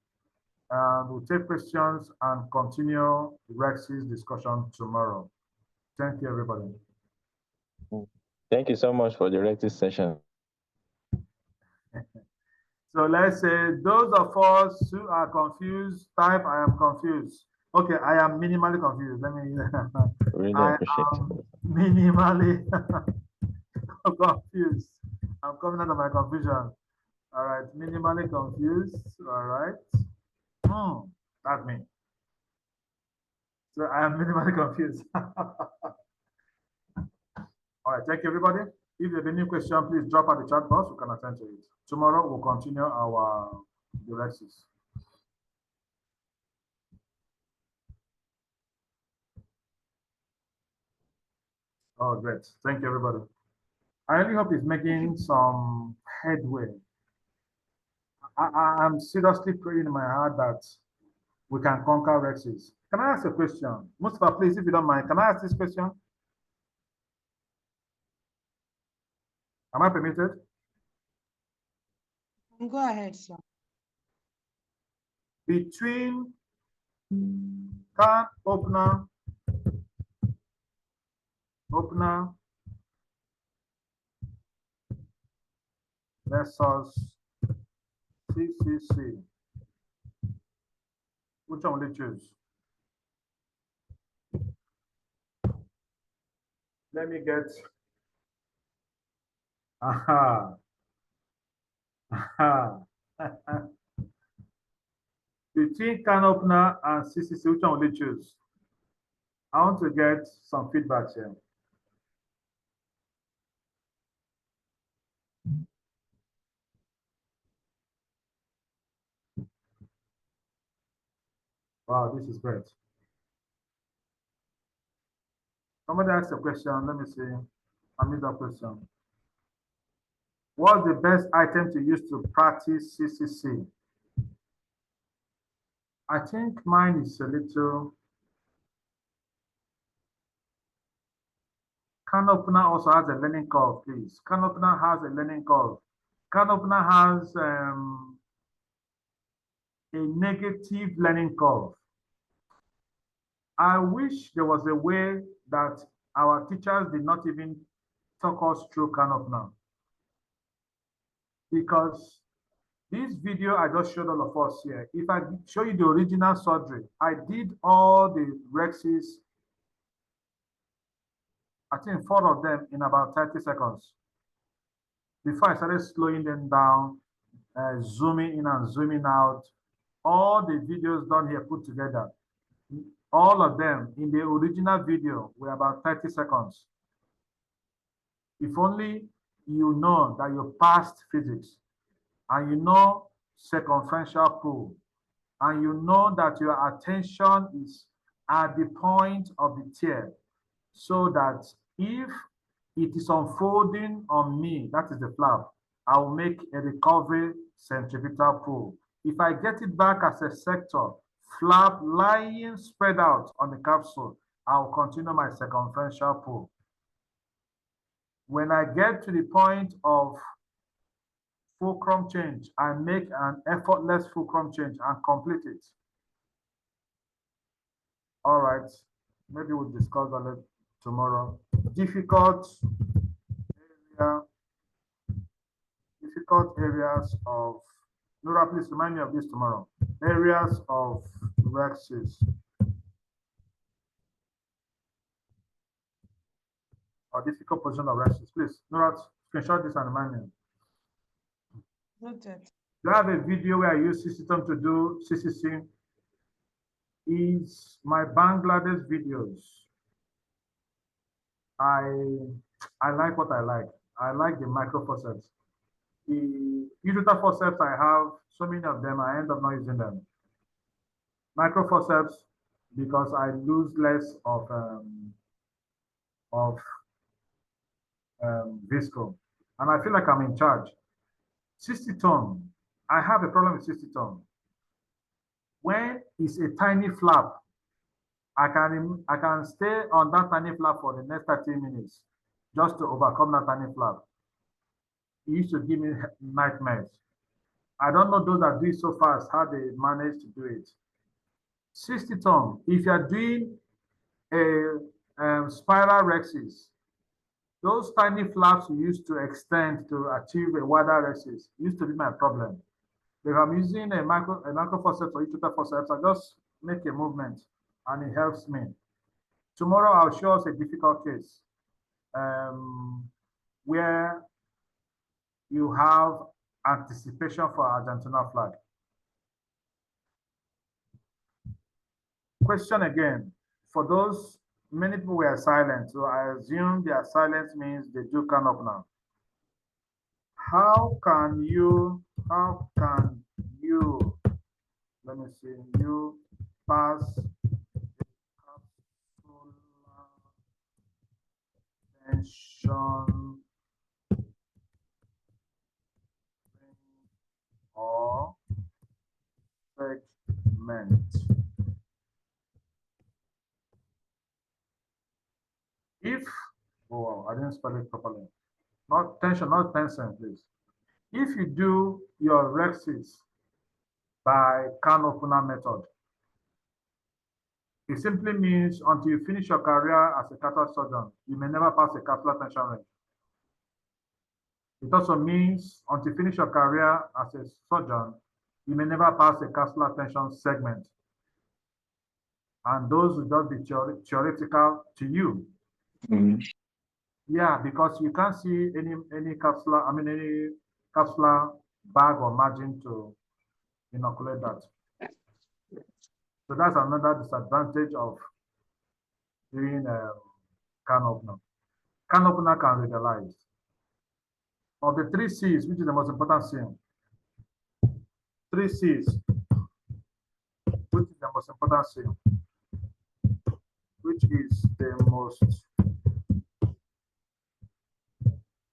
And we'll take questions and continue the rhexis discussion tomorrow. Thank you, everybody. Thank you so much for the rhexis session. So let's say those of us who are confused, type I am confused. Okay, I am minimally confused. Let me. Really I appreciate am it. minimally confused. I'm coming out of my confusion. All right, minimally confused. All right. That's me. So I am minimally confused. All right, thank you, everybody. If you have any question, please drop at the chat box. We can attend to it. Tomorrow, we'll continue our rhexis. Oh, great. Thank you, everybody. I really hope it's making some headway. I'm seriously praying in my heart that we can conquer rhexis. Can I ask a question? Mustafa, please, if you don't mind, can I ask this question? Am I permitted? Go ahead, sir. Between can opener, versus CCC. Which one will you choose? Let me get. Aha. Aha. Between can opener and CCC, which one will you choose? I want to get some feedback here. Wow, this is great. Somebody asked a question. Let me see. I missed that question. What's the best item to use to practice CCC? I think mine is a little. Can opener also has a learning curve, please. Can opener has a learning curve. Can opener has a negative learning curve. I wish there was a way that our teachers did not even talk us through can opener. Because this video I just showed all of us here, if I show you the original surgery, I did all the rexes, I think 4 of them in about 30 seconds. Before I started slowing them down, zooming in and zooming out, all the videos done here put together, all of them in the original video were about 30 seconds. If only you know that you passed physics and you know circumferential pool and you know that your attention is at the point of the tear, so that if it is unfolding on me, that is the flap, I will make a recovery centripetal pull. If I get it back as a sector, flap lying spread out on the capsule, I will continue my circumferential pull. When I get to the point of fulcrum change, I make an effortless fulcrum change and complete it. All right, maybe we'll discuss that tomorrow. Difficult areas of, Nora, please remind me of this tomorrow. Areas of rexes. Or difficult position of rexes. Please, Nora, screenshot this and remind me. Noted. Do I have a video where I use system to do CCC? Is my Bangladesh videos. I like what I like. I like the micro forceps. The usual forceps I have, so many of them, I end up not using them. Micro forceps, because I lose less of visco, and I feel like I'm in charge. 60 ton, I have a problem with 60 ton. When it's a tiny flap, I can stay on that tiny flap for the next 30 minutes just to overcome that tiny flap. It used to give me nightmares. I don't know those that do it so fast, how they manage to do it. 60 ton, if you're doing a spiral rexis, those tiny flaps you used to extend to achieve a wider rexis used to be my problem. If I'm using a micro forceps or usual forceps, I just make a movement and it helps me. Tomorrow I'll show us a difficult case where you have anticipation for Argentina flag. Question again, for those, many people were silent, so I assume their silence means they do come up now. How can you, let me see, you pass the capsular tension or segment? If, oh, I didn't spell it properly. Not tension, not tension, please. If you do your rexis by can opener method, It simply means until you finish your career as a cataract surgeon, you may never pass a capsular tension range. It also means until you finish your career as a surgeon, you may never pass a capsular tension segment. And those will just be theoretical to you. Mm. Yeah, because you can't see any capsular, any capsular bag or margin to inoculate that. So that's another disadvantage of doing can opener. Can opener can legalize. Of the 3 C's, which is the most important C, 3 C's, which is the most important C, which is the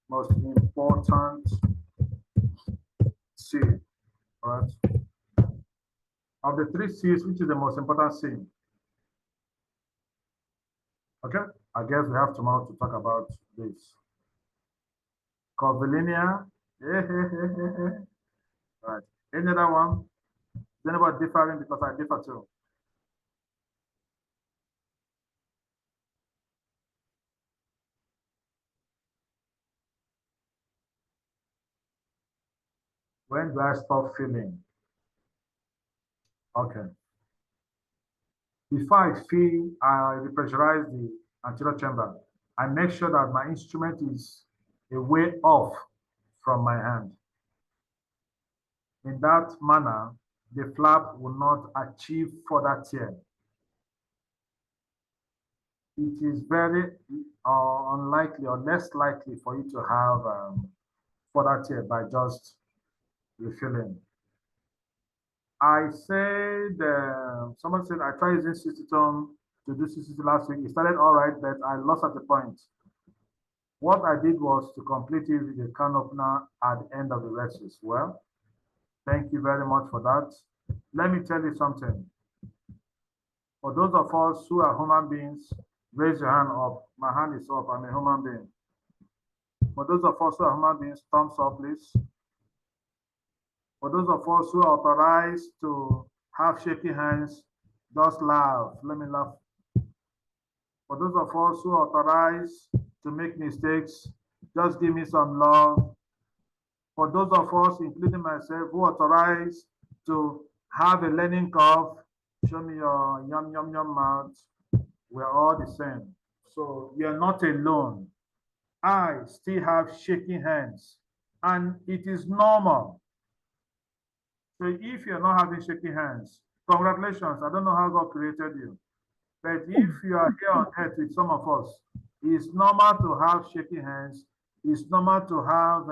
most important C, right? Of the 3 C's, which is the most important C? Okay, I guess we have tomorrow to talk about this. Curvilinear, right? Any other one? Is anybody differing? Because I differ too. When do I stop feeling? Okay. Before I feel, I repressurize the anterior chamber. I make sure that my instrument is a way off from my hand. In that manner, the flap will not achieve further tear. It is very unlikely or less likely for you to have further tear by just refilling. I said, someone said, I tried using Cystitone to do CCT last week. It started all right, but I lost at the point. What I did was to complete it with the can opener at the end of the rexis. Well, thank you very much for that. Let me tell you something. For those of us who are human beings, raise your hand up. My hand is up. I'm a human being. For those of us who are human beings, thumbs up, please. For those of us who are authorized to have shaky hands, just laugh. Let me laugh. For those of us who are authorized to make mistakes, just give me some love. For those of us, including myself, who are authorized to have a learning curve, show me your yum, yum, yum mouth. We're all the same. So you're not alone. I still have shaking hands, and it is normal. So if you're not having shaky hands, congratulations. I don't know how God created you. But if you are here on earth with some of us, it's normal to have shaky hands. It's normal to have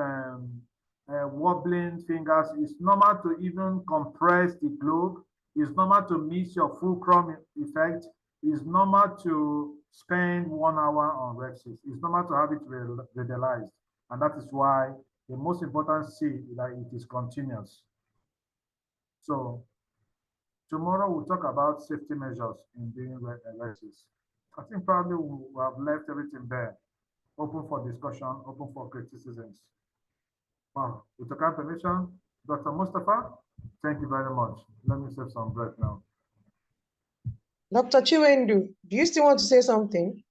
wobbling fingers. It's normal to even compress the globe. It's normal to miss your fulcrum effect. It's normal to spend 1 hour on rexis. It's normal to have it radialized. And that is why the most important C is that it is continuous. So tomorrow we'll talk about safety measures in doing rexis. I think probably we'll have left everything there, open for discussion, open for criticisms. Wow, with your kind permission, Dr. Mustafa, thank you very much. Let me save some breath now. Dr. Chiwendu, do you still want to say something?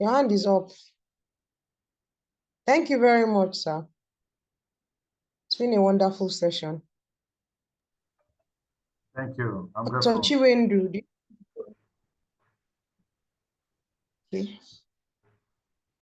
Your hand is up. Thank you very much, sir. It's been a wonderful session. Thank you. I'm Dr. grateful. Chiwendu,